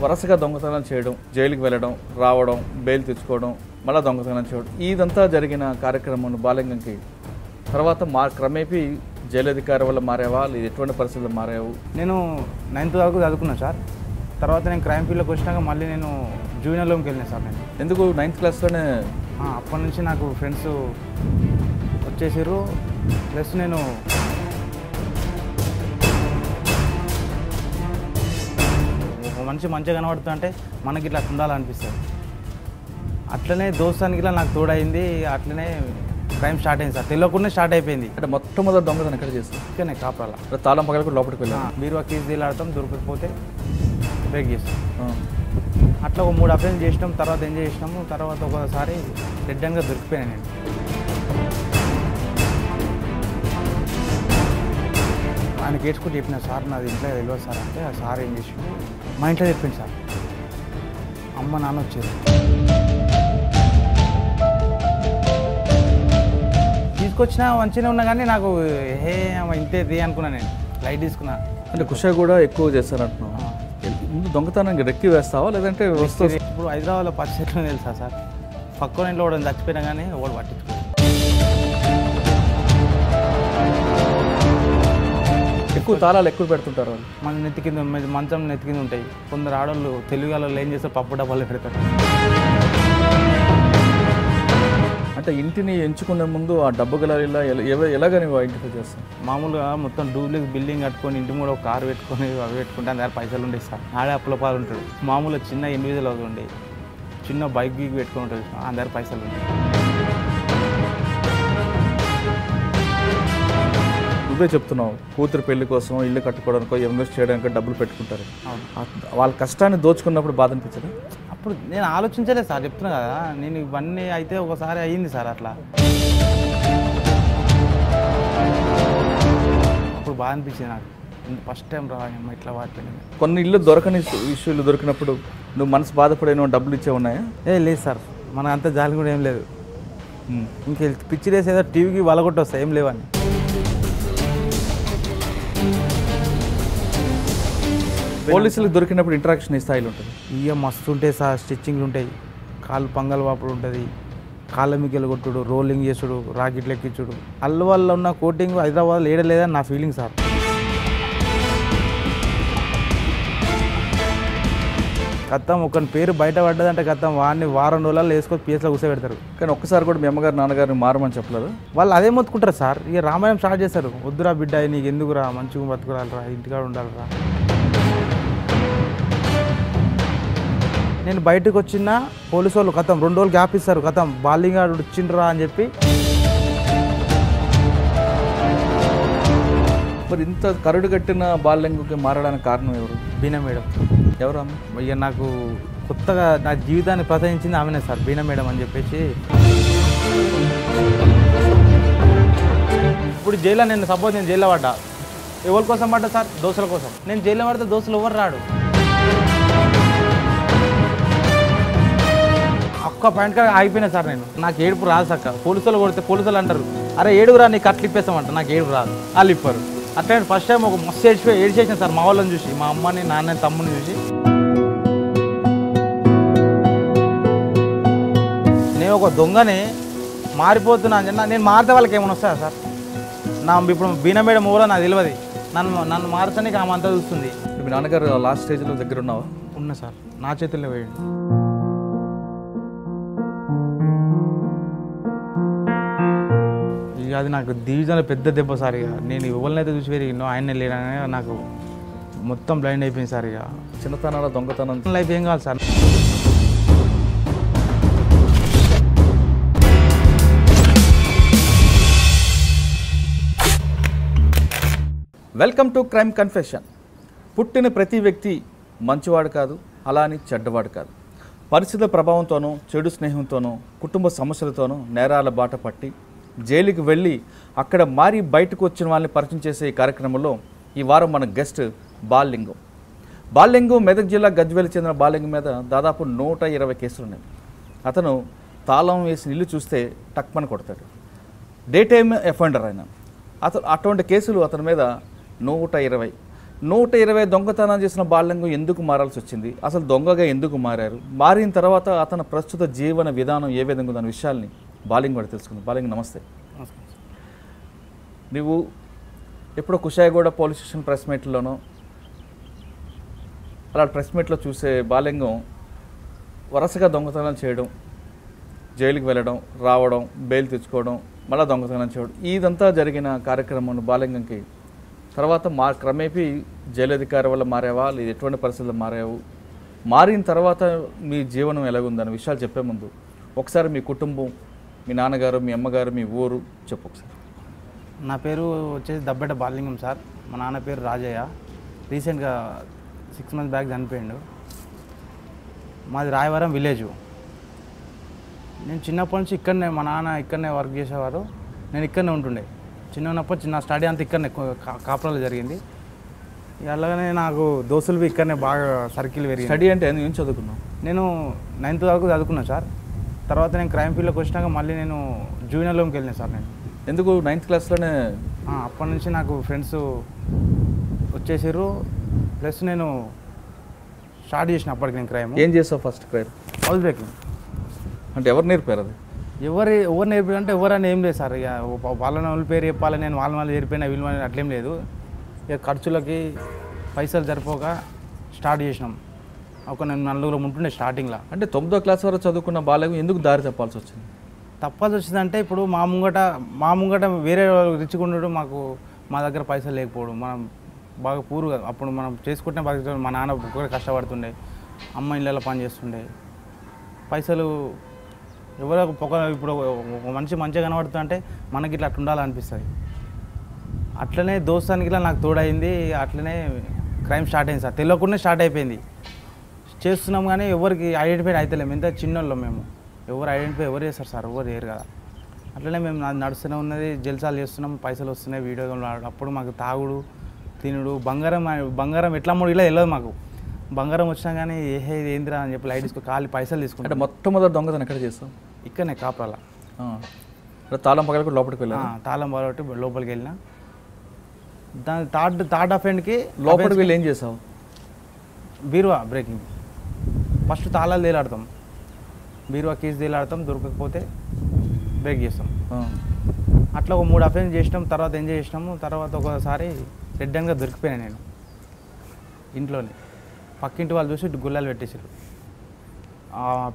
వరుసగా దొంగతనం చేయడం, జైలుకి వెళ్ళడం, రావడం, బెయిల్ తెచ్చుకోవడం, మళ్ళీ దొంగతనం చేయడం, ఇదంతా జరిగిన కార్యక్రమం బాలింగంకి తర్వాత క్రమేపీ జైలు అధికారి వల్ల మారేవా, లేదు ఎటువంటి పరిస్థితులు మారావు? నేను 9th వరకు చదువుకున్నాను సార్. తర్వాత నేను క్రైమ్ ఫీల్డ్లోకి వచ్చినాక మళ్ళీ నేను జూనియర్లోకి వెళ్ళినా సార్. నేను ఎందుకు 9th క్లాస్లోనే? అప్పటి నుంచి నాకు ఫ్రెండ్స్ వచ్చేసారు. ప్లస్ నేను మనిషి మంచిగా కనబడుతుంది అంటే మనకి ఇట్లా ఉండాలనిపిస్తుంది. అట్లనే దోస్తానికి ఇలా నాకు తోడైంది. అట్లనే క్రైమ్ స్టార్ట్ అయింది సార్. తెలియకుండా స్టార్ట్ అయిపోయింది. అంటే మొట్టమొదటి దొంగతనం ఎక్కడ చేస్తాను? ఇక్కడనే కాపరాల తాళం పగల కూడా లోపలికి వెళ్ళాను. మీరు ఆ కేసు తీలాడతాం, దొరకకపోతే బ్రేక్ చేస్తాం. అట్లా ఒక 3 అఫెన్స్ చేసినాం. తర్వాత ఏం చేసినాము, తర్వాత ఒకసారి డెడ్ ఎండ్గా దొరికిపోయాను నేను. ఆయనకి ఏడ్చుకుంటూ చెప్పిన సార్ నాది ఇంట్లో తెలియదు సార్ అంటే, ఆ సార్ ఏం చేసిండు మా ఇంట్లో చెప్పింది సార్. అమ్మ నాన్న వచ్చారు, తీసుకొచ్చినా మంచిగా ఉన్నా కానీ నాకు ఇంతే అనుకున్నా. నేను లైట్ తీసుకున్నా. అంటే కుషా కూడా ఎక్కువ చేస్తారంటున్నావు. ముందు దొంగతనానికి రెక్కి వేస్తావా లేదంటే వస్తూ? ఇప్పుడు హైదరాబాద్లో పరిస్థితులు తెలుసా సార్, పక్కన ఇంట్లో కూడా చచ్చిపోయినా కానీ ఒకటి పట్టించుకో. ఎక్కువ తాళాలు ఎక్కువ పెడుతుంటారు వాళ్ళు. మన నెత్తి కింద మంచం నెత్తి కింద ఉంటాయి. కొందరు ఆడవాళ్ళు తెలుగు వాళ్ళు ఏం చేస్తారు, పప్పు డబ్బాలు పెడతారు. అంటే ఇంటిని ఎంచుకునే ముందు ఆ డబ్బు గల ఎలాగని ఐడెంటిఫై చేస్తాం? మామూలుగా మొత్తం డూప్లెక్స్ బిల్డింగ్ కట్టుకొని ఇంటి కూడా ఒక కారు పెట్టుకొని అవి పెట్టుకుంటే అందరు పైసలు ఉండేది సార్. ఆడే అప్పుల పాలు ఉంటాడు. మామూలుగా చిన్న ఇండివిజువల్ హౌస్ ఉండే, చిన్న బైక్ గీక్ పెట్టుకొని ఉంటుంది, అందరు పైసలు ఉంటాయి. నువ్వే చెప్తున్నావు కూతురు పెళ్లి కోసం, ఇల్లు కట్టుకోవడానికో, ఇన్వెస్ట్ చేయడానికో డబ్బులు పెట్టుకుంటారు. వాళ్ళ కష్టాన్ని దోచుకున్నప్పుడు బాధ అనిపించదు? అప్పుడు నేను ఆలోచించలేదు సార్, చెప్తున్నా కదా. నేను ఇవన్నీ అయితే ఒకసారి అయ్యింది సార్. అట్లా అప్పుడు బాధ అనిపించింది నాకు. ఫస్ట్ టైం రాయమ్మ ఇట్లా వాటిని. కొన్ని ఇల్లు దొరకని ఇష్యూలు దొరికినప్పుడు నువ్వు మనసు బాధపడేనో డబ్బులు ఇచ్చే ఉన్నాయా? లేదు సార్, మనకు అంత జాలి కూడా ఏం లేదు. ఇంక పిచ్చి వేసి ఏదో టీవీకి వలగొట్టి వస్తాయి, ఏం లేవని. పోలీసులకు దొరికినప్పుడు ఇంటరాక్షన్ ఈ స్థాయిలో ఉంటుంది. ఇక మస్తు ఉంటాయి సార్. స్టిచ్చింగ్లు ఉంటాయి, కాళ్ళు పంగల్ వాపుడు ఉంటుంది, కాళ్ళ మిగ్గలు కొట్టుడు, రోలింగ్ చేసుడు, రాకెట్లు ఎక్కించుడు. అల్లు వల్ల ఉన్న కోటింగ్ హైదరాబాద్లో ఏడలేదని నా ఫీలింగ్ సార్. కత్తం ఒకని పేరు బయట పడ్డదంటే కత్తం వాడిని వారం రోజులలో వేసుకొని పిఎస్లో కూర్చోబెడతారు. కానీ ఒక్కసారి కూడా మీ అమ్మగారు నాన్నగారిని మారమని చెప్పలేదు. వాళ్ళు అదే మొత్తుకుంటారు సార్. ఇక రామాయణం స్టార్ట్ చేస్తారు. వద్దురా బిడ్డ, నీకు ఎందుకురా, మంచిగా బతుకురాలరా, ఇంటికాడ ఉండాలిరా. నేను బయటకు వచ్చిన పోలీసు వాళ్ళు కథం 2 రోజులు గ్యాప్ ఇస్తారు. కథం బాలింగాడు వచ్చిండ్రా అని చెప్పి. మరి ఇంత కరుడు కట్టిన బాలింగుకి మారడానికి కారణం ఎవరు? బీనా మేడం. ఎవరు అమ్మ? ఇక నాకు కొత్తగా నా జీవితాన్ని ప్రసరించింది ఆమెనే సార్, బీనా మేడం అని చెప్పేసి. ఇప్పుడు జైల్లో నేను సపోజ్ నేను జైల్లో పడ్డా, ఎవరి కోసం పడ్డా సార్? దోస్తుల కోసం. నేను జైల్లో పడితే దోస్తులు ఎవరు రాడు. ఒక్క పాయింట్ కాడ ఆగిపోయినా సార్ నేను. నాకు ఏడుపు రాదు సక్క. పోలీసులు కొడితే పోలీసులు అంటారు, అరే ఏడుగురా నీకు అట్లు ఇప్పేస్తామంట. నాకు ఏడుపు రాదు, వాళ్ళు ఇప్పారు. అట్లా ఫస్ట్ టైం ఒక మస్తు ఏడ్చేసాను సార్ మా వాళ్ళని చూసి, మా అమ్మని నాన్నని తమ్ముని చూసి. నేను ఒక దొంగని మారిపోతున్నా అని నేను మారితే వాళ్ళకి ఏమైనా వస్తాయా సార్? ఇప్పుడు బీనా మేడం ఊరో నాకు తెలియదు. నన్ను మార్చడానికి ఆమె అంతా చూస్తుంది. మీ నాన్నగారు లాస్ట్ స్టేజ్లో దగ్గర ఉన్నావా? ఉన్నా సార్, నా చేతుల్లో వేయండి. ఇక అది నాకు జీవితంలో పెద్ద దెబ్బ సార్. ఇక నేను ఎవరినైతే చూసి పెరిగినో ఆయనే లేడనే నాకు మొత్తం బ్లైండ్ అయిపోయింది సార్. ఇక చిన్నతనాల దొంగతనం లైఫ్ ఏం కావాలి sir? Welcome to crime confession. పుట్టిన ప్రతి వ్యక్తి మంచివాడు కాదు, అలా అని చెడ్డవాడు కాదు. పరిస్థితుల ప్రభావంతోనూ, చెడు స్నేహంతోనూ, కుటుంబ సమస్యలతోనూ నేరాల బాట పట్టి జైలుకి వెళ్ళి అక్కడ మారి బయటకు వచ్చిన వాళ్ళని పరిచయం చేసే ఈ కార్యక్రమంలో ఈ వారం మన గెస్ట్ బాలింగం. మెదక్ జిల్లా గజ్వేల్ చెందిన బాలింగం మీద దాదాపు 120 కేసులు ఉన్నాయి. అతను తాళం వేసి ఇల్లు చూస్తే టక్మని కొడతాడు. డే టైమ్ అఫెండర్ ఆయన. అటువంటి కేసులు అతని మీద 120. 120 దొంగతనం చేసిన బాలింగం ఎందుకు మారాల్సి వచ్చింది, అసలు దొంగగా ఎందుకు మారారు, మారిన తర్వాత అతని ప్రస్తుత జీవన విధానం ఏ విధంగా దాని విషయాల్ని బాలింగ్ కూడా తెలుసుకుంది. బాలింగ్ నమస్తే. నువ్వు ఎప్పుడో కుషాయిగూడ పోలీస్ స్టేషన్ ప్రెస్ మీట్లోనో అలా ప్రెస్ మీట్లో చూసే బాలింగం వరుసగా దొంగతనం చేయడం, జైలుకి వెళ్ళడం, రావడం, బెయిల్ తెచ్చుకోవడం, మళ్ళీ దొంగతనం చేయడం, ఇదంతా జరిగిన కార్యక్రమం బాలింగంకి తర్వాత క్రమేపీ జైలు అధికారి వల్ల మారావా, లేదు ఎటువంటి పరిస్థితుల్లో మారావు, మారిన తర్వాత మీ జీవనం ఎలాగుందన్న విషయాలు చెప్పే ముందు ఒకసారి మీ కుటుంబం, మీ నాన్నగారు, మీ అమ్మగారు, మీ ఊరు చెప్పు ఒకసారి. నా పేరు వచ్చేసి దబ్బెట బాలింగం సార్. మా నాన్న పేరు రాజయ్య. రీసెంట్గా 6 months బ్యాక్ చనిపోయిండు. మాది రాయవరం విలేజ్. నేను చిన్నప్పటి నుంచి ఇక్కడనే, మా నాన్న ఇక్కడనే వర్క్ చేసేవారు, నేను ఇక్కడనే ఉంటుండే. చిన్నప్పటి నా స్టడీ అంతా ఇక్కడనే కాపురాలో జరిగింది. అలాగనే నాకు దోస్తులు ఇక్కడనే బాగా సర్కిల్ పెరిగింది. స్టడీ అంటే ఏం చదువుకున్నావు? నేను 9th వరకు చదువుకున్నాను సార్. తర్వాత నేను క్రైమ్ ఫీల్డ్లోకి వచ్చినాక మళ్ళీ నేను జూనియర్ లోకి వెళ్ళినా సార్. నేను ఎందుకు 9th క్లాస్లోనే? అప్పటి నుంచి నాకు ఫ్రెండ్స్ వచ్చేసారు, ప్లస్ నేను స్టార్ట్ చేసిన అప్పటికి నేను క్రైమ్. ఏం చేసావు ఫస్ట్ క్రైమ్? House breaking. అంటే ఎవరు నేర్పారు అది? ఎవరు నేర్పారంటే ఎవరని ఏం లేదు సార్. ఇక వాళ్ళని వాళ్ళ పేరు చెప్పాలి, నేను వాళ్ళ చేరిపోయినా వీళ్ళు అట్లేం లేదు. ఇక ఖర్చులకి పైసలు సరిపోక స్టార్ట్ చేసినాం. ఒక నేను 4 ఉంటుండే స్టార్టింగ్లో. అంటే 9వ క్లాస్ వరకు చదువుకున్న బాలకు ఎందుకు దారి తప్పాల్సి వచ్చింది? తప్పాల్సి వచ్చిందంటే ఇప్పుడు మా ముంగట వేరే రిచ్గా ఉండడం, మా దగ్గర పైసలు లేకపోవడం, మనం బాగా పూర్గా అప్పుడు మనం చేసుకుంటే బాగా. మా నాన్న ఒక్కడే కష్టపడుతుండే, అమ్మ ఇళ్ళలో పని చేస్తుండే. పైసలు ఎవరో ఇప్పుడు ఒక మనిషి మంచిగా కనబడుతుందంటే మనకి ఇట్లా అట్లా ఉండాలనిపిస్తుంది. అట్లనే దోస్తానికి ఇట్లా నాకు తోడైంది. అట్లనే క్రైమ్ స్టార్ట్ అయింది సార్. తెలియకుండా స్టార్ట్ అయిపోయింది. చేస్తున్నాం కానీ ఎవరికి ఐడెంటిఫై అవుతలేము. ఎంత చిన్నోళ్ళం మేము. ఎవరు ఐడెంటిఫై ఎవరు చేస్తారు సార్? ఎవరు చేయరు కదా. అట్లనే మేము నడుస్తూనే ఉన్నది, జల్సాలు చేస్తున్నాం, పైసలు వస్తున్నాయి, వీడియో గేమ్లు ఆడు. అప్పుడు మాకు తాగుడు, తినుడు, బంగారం ఎట్లా అమ్ముడు ఇలా తెలియదు మాకు. బంగారం వచ్చినా కానీ ఇది ఏందిరా అని చెప్పి లైట్ తీసుకో ఖాళీ పైసలు తీసుకుంటాం. అంటే మొట్టమొదటి దొంగతనం ఎక్కడ చేస్తాం? ఇక్కడనే కాపురాల. తాళం పగల కూడా లోపలికి వెళ్ళా? తాళం పగలబట్టి లోపలికి వెళ్ళినా. దాని థర్డ్ అఫెండ్కి లోపలికి వెళ్ళి ఏం చేసావు? బీరువా బ్రేకింగ్. ఫస్ట్ తాళాలు తేలాడతాం, బీరువా కీస్ తేలాడతాం, దొరకకపోతే బ్రేక్ చేస్తాం. అట్లా ఒక 3 అఫెన్స్ చేసినాం. తర్వాత ఎంజాయ్ చేసినాము. తర్వాత ఒకసారి రెడ్ హ్యాండ్గా దొరికిపోయినా నేను ఇంట్లోనే. పక్కింటి వాళ్ళు చూసి గుల్లాలు పెట్టేసారు.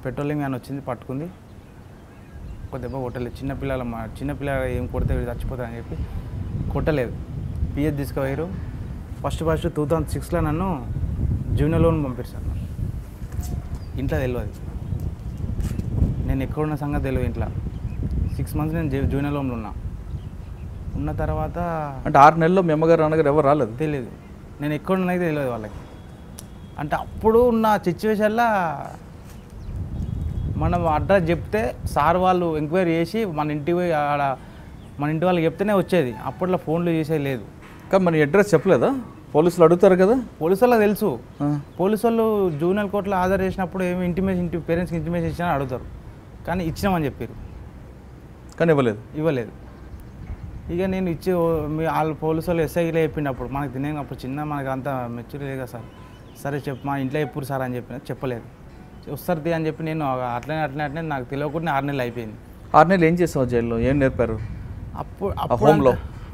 పెట్రోలింగ్ అని వచ్చింది, పట్టుకుంది. ఒక దెబ్బ కొట్టలేదు. చిన్నపిల్లలు ఏం కొడితే చచ్చిపోతారని చెప్పి కొట్టలేదు. పిఎస్ తీసుకుపోయారు. ఫస్ట్ 2006లో నన్ను జూనియర్ లోన్ పంపించారు. ఇంట్లో తెలియదు, నేను ఎక్కడున్న సంగతి తెలియదు. ఇంట్లో 6 months నేను జూనియర్ లోన్లో ఉన్న తర్వాత అంటే 6 నెలల్లో మీ అమ్మగారు నాన్నగారు ఎవరు రాలేదు? తెలియదు. నేను ఎక్కడున్నది తెలియదు వాళ్ళకి. అంటే అప్పుడు ఉన్న సిచ్యువేషన్లో మనం అడ్రస్ చెప్తే సార్ వాళ్ళు ఎంక్వైరీ చేసి మన ఇంటి వాళ్ళకి చెప్తేనే వచ్చేది. అప్పట్లో ఫోన్లు చేసేది లేదు. కానీ మన అడ్రస్ చెప్పలేదా? పోలీసులు అడుగుతారు కదా? పోలీసు వాళ్ళకి తెలుసు. పోలీసు వాళ్ళు జూనియర్ కోర్టులో హాజరు చేసినప్పుడు ఏమి పేరెంట్స్కి ఇంటిమేషన్ ఇచ్చినా అడుగుతారు. కానీ ఇచ్చినామని చెప్పారు, కానీ ఇవ్వలేదు. ఇక నేను వాళ్ళ పోలీసు వాళ్ళు ఎస్ఐలో చెప్పినప్పుడు మనకు తినేటప్పుడు మనకు అంత మెచ్యూరిటీ లేదు కదా సార్. సరే మా ఇంట్లో ఎప్పుడు సార్ అని చెప్పలేదు. వస్తారు అని చెప్పి నేను అట్లనే నాకు తెలియకుండా 6 నెలలు అయిపోయింది. 6 నెలలు ఏం చేసావు జైల్లో? ఏం నేర్పారు?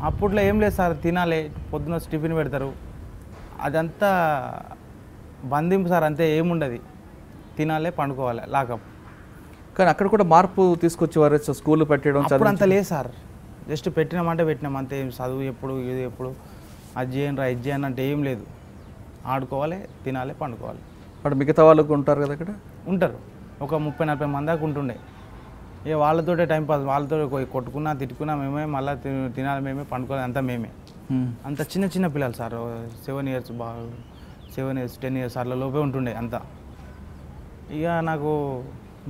అప్పట్లో ఏం లేదు సార్. తినాలి, పొద్దున్న టిఫిన్ పెడతారు, అదంతా బంధింపు సార్. అంతే, ఏముండదు. తినాలి, పండుకోవాలి, లాకప్. కానీ అక్కడ కూడా మార్పు తీసుకొచ్చేవారు, స్కూల్ పెట్టడం? అప్పుడు అంత లేదు సార్. జస్ట్ పెట్టినామంటే పెట్టినాం అంతే. చదువు ఎప్పుడు ఇది ఎప్పుడు అది చేయండి ఇది చేయండి అంటే ఏం లేదు. ఆడుకోవాలి, తినాలి, పండుకోవాలి. అక్కడ మిగతా వాళ్ళకు ఉంటారు కదా? అక్కడ ఉంటారు ఒక 30-40 మంది దాకా ఉంటుండే. ఇక వాళ్ళతోటే టైంపాస్. వాళ్ళతో కొట్టుకున్నా తిట్టుకున్నా మేమే, మళ్ళీ తినాలి మేమే, పండుకోవాలి అంతా మేమే. అంత చిన్న పిల్లలు సార్. 7 years 7 years 10 years అట్లా లోపే ఉంటుండే అంతా. ఇక నాకు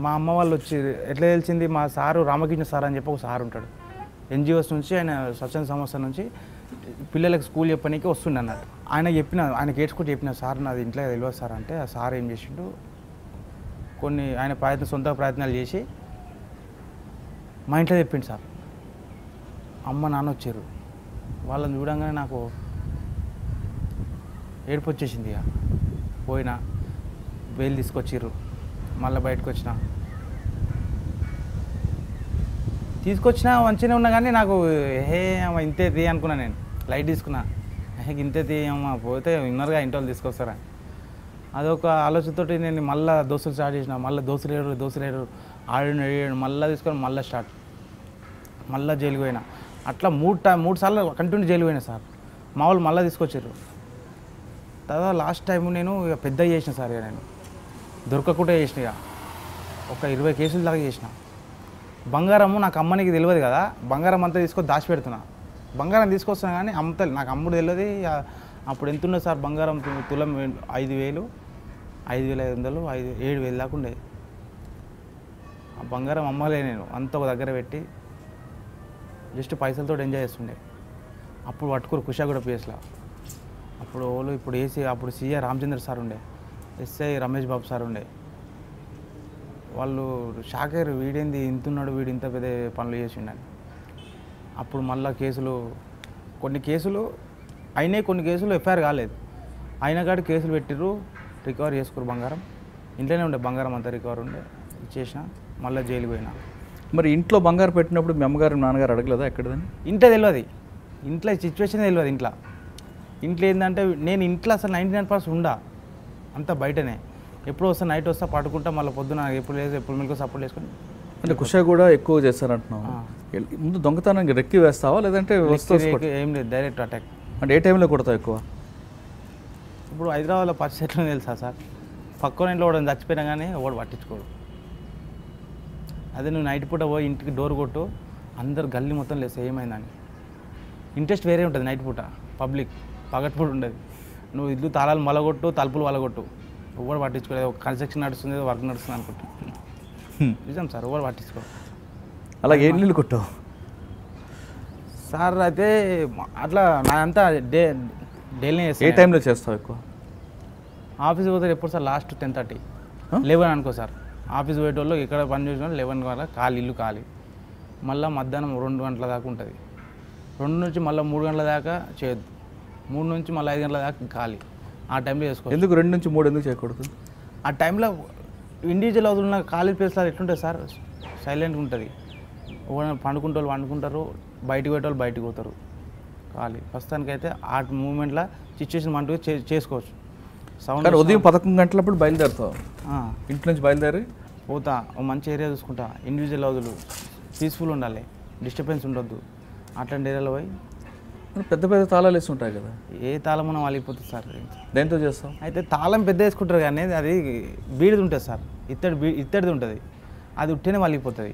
మా అమ్మ వాళ్ళు వచ్చి ఎట్లా తెలిసింది, మా సారు రామకృష్ణ సార్ అని చెప్పి ఒక సార్ ఉంటాడు. NGOs నుంచి, ఆయన స్వచ్ఛంద సంస్థ నుంచి పిల్లలకు స్కూల్ చెప్పడానికి వస్తుండే అన్నట్టు. ఆయనకి ఏడ్చుకుంటూ చెప్పిన, సార్ నాది ఇంట్లో తెలియదు సార్ అంటే, ఆ సార్ ఏం చేసిండు, ఆయన సొంత ప్రయత్నాలు చేసి మా ఇంట్లో చెప్పిండు సార్. అమ్మ నాన్న వచ్చారు. వాళ్ళని చూడంగానే నాకు ఏడుపు వచ్చేసింది. ఇక పోయినా వేలు తీసుకొచ్చిర్రు, మళ్ళీ బయటకు తీసుకొచ్చినా మంచిగానే ఉన్నా కానీ నాకు అమ్మ ఇంతే తీ అనుకున్నా, నేను లైట్ తీసుకున్నా. ఇంతే తీయమ్మ పోతే విన్నర్గా ఇంటి వాళ్ళు తీసుకొస్తారా అదొక ఆలోచనతోటి నేను మళ్ళీ దోస్తులు స్టార్ట్ చేసిన. మళ్ళీ దోస్తులేడు ఆడాడు మళ్ళీ తీసుకొని మళ్ళీ స్టార్ట్, మళ్ళీ జైలుకి పోయినా. అట్లా మూడు సార్లు కంటిన్యూ జైలు పోయినా సార్. మా వాళ్ళు మళ్ళీ తీసుకొచ్చారు. తర్వాత లాస్ట్ టైం నేను ఇక పెద్దగా చేసిన సార్. ఇక నేను దొరకకుండా చేసిన, ఇక ఒక 20 కేసులు దాకా చేసిన. బంగారము నాకు అమ్మనికి తెలియదు కదా, బంగారం అంతా తీసుకొని దాచిపెడుతున్నా. బంగారం తీసుకొస్తున్నా కానీ నాకు అమ్ముడు తెలియదు. అప్పుడు ఎంత ఉండదు సార్ బంగారం, తులం 5,000, 5,500, 7,000 దాకా ఉండేది. ఆ బంగారం అమ్మలే నేను, అంత ఒక దగ్గర పెట్టి జస్ట్ పైసలతో ఎంజాయ్ చేస్తుండే. అప్పుడు పట్టుకురు కుషాగూడ పిఎస్లో. అప్పుడు ఇప్పుడు ఏసీ, అప్పుడు సీఏ రామచంద్ర సార్ ఉండే, ఎస్ఐ రమేష్ బాబు సార్ ఉండే. వాళ్ళు షాక్ అయ్యారు, వీడేంది ఇంతున్నాడు, వీడు ఇంత పెద్ద పనులు చేసిండని. అప్పుడు మళ్ళీ కొన్ని కేసులు అయినాయి, కొన్ని కేసులు ఎఫ్ఐఆర్ కాలేదు. అయినా కాడి కేసులు పెట్టిర్రు, రికవర్ చేసుకోరు బంగారం. ఇంట్లోనే ఉండే బంగారం అంతా రికవర్ ఉండే, ఇచ్చేసిన. మళ్ళీ జైలుకి పోయినా. మరి ఇంట్లో బంగారం పెట్టినప్పుడు మీ అమ్మగారు నాన్నగారు అడగలేదా ఎక్కడదని? ఇంట్లో తెలియదు, ఇంట్లో సిచ్యువేషన్ తెలియదు. ఇంట్లో ఏంటంటే నేను ఇంట్లో అసలు 99% ఉండా, అంతా బయటనే. ఎప్పుడు వస్తా నైట్ వస్తా పడుకుంటా, మళ్ళీ పొద్దున ఎప్పుడు లేదు ఎప్పుడు మీకు సపోర్ట్ చేసుకొని. అంటే కుషా కూడా ఎక్కువ చేస్తారంటున్నావు. ముందు దొంగతనానికి రెక్కి వేస్తావా లేదంటే ఏం లేదు, డైరెక్ట్ అటాక్. అంటే ఏ టైంలో కొడతావు ఎక్కువ? ఇప్పుడు హైదరాబాద్లో పరిస్థితులు తెలుసా సార్, పక్కన ఇంట్లో కూడా చచ్చిపోయినా కానీ వాడు పట్టించుకోడు. అదే నువ్వు నైట్ పూట పోయి ఇంటికి డోర్ కొట్టు, అందరు గల్లీ మొత్తం లేదు ఏమైందని. ఇంట్రెస్ట్ వేరే ఉంటుంది నైట్ పూట, పగటిపూట ఉండదు. నువ్వు ఇల్లు తాళాలు మలగొట్టు, తలుపులు వలగొట్టు, ఎవరు పట్టించుకోలేదు. కన్స్ట్రక్షన్ నడుస్తుంది, వర్క్ నడుస్తుంది అనుకుంటా. నిజం సార్, ఎవరు పట్టించుకో. అలాగే ఏ నీళ్ళు కొట్టావు సార్? అయితే అట్లా నా అంతా డైలీ ఏ టైంలో చేస్తావు ఎక్కువ? ఆఫీస్ పోతే ఎప్పుడు సార్ లాస్ట్ 10:30, 11 అనుకో సార్. ఆఫీస్ పోయేటోళ్ళు ఇక్కడ పని చేసిన 11 వల్ల ఇల్లు ఖాళీ. మళ్ళీ మధ్యాహ్నం 2 గంటల దాకా ఉంటుంది. 2 నుంచి మళ్ళీ 3 గంటల దాకా చేయొద్దు. 3 నుంచి మళ్ళీ 5 గంటల దాకా ఖాళీ. ఆ టైంలో చేసుకోవచ్చు. ఎందుకు 2 నుంచి 3 ఎందుకు చేయకూడదు? ఆ టైంలో ఇండివిజువల్ హౌస్ ఉన్న ఖాళీ ప్లేస్లో ఎట్లుంటుంది సార్, సైలెంట్గా ఉంటుంది. పండుకుంటే వాళ్ళు పండుకుంటారు, బయటకు పోయేటోళ్ళు బయటకు పోతారు ఖాళీ. ప్రస్తుతానికైతే ఆ మూమెంట్లో సిచ్యువేషన్ మనకు చేసుకోవచ్చు. సౌండ్ ఉదయం 11 గంటలప్పుడు బయలుదేరుతావు, ఇంటి నుంచి బయలుదేరి పోతా. మంచి ఏరియా చూసుకుంటా, ఇండివిజువల్ హౌజులు పీస్ఫుల్ ఉండాలి, డిస్టర్బెన్స్ ఉండొద్దు. అట్లాంటి ఏరియాలో పోయి పెద్ద పెద్ద తాళాలు వేసి ఉంటాయి కదా, ఏ తాళం మనం వాళ్ళిపోతుంది సార్. దేంతో చేస్తాం? అయితే తాళం పెద్ద వేసుకుంటారు కానీ అది బీడిది ఉంటుంది సార్, ఇత్తడిది ఉంటుంది. అది ఉట్టేనే వాళ్ళిపోతుంది.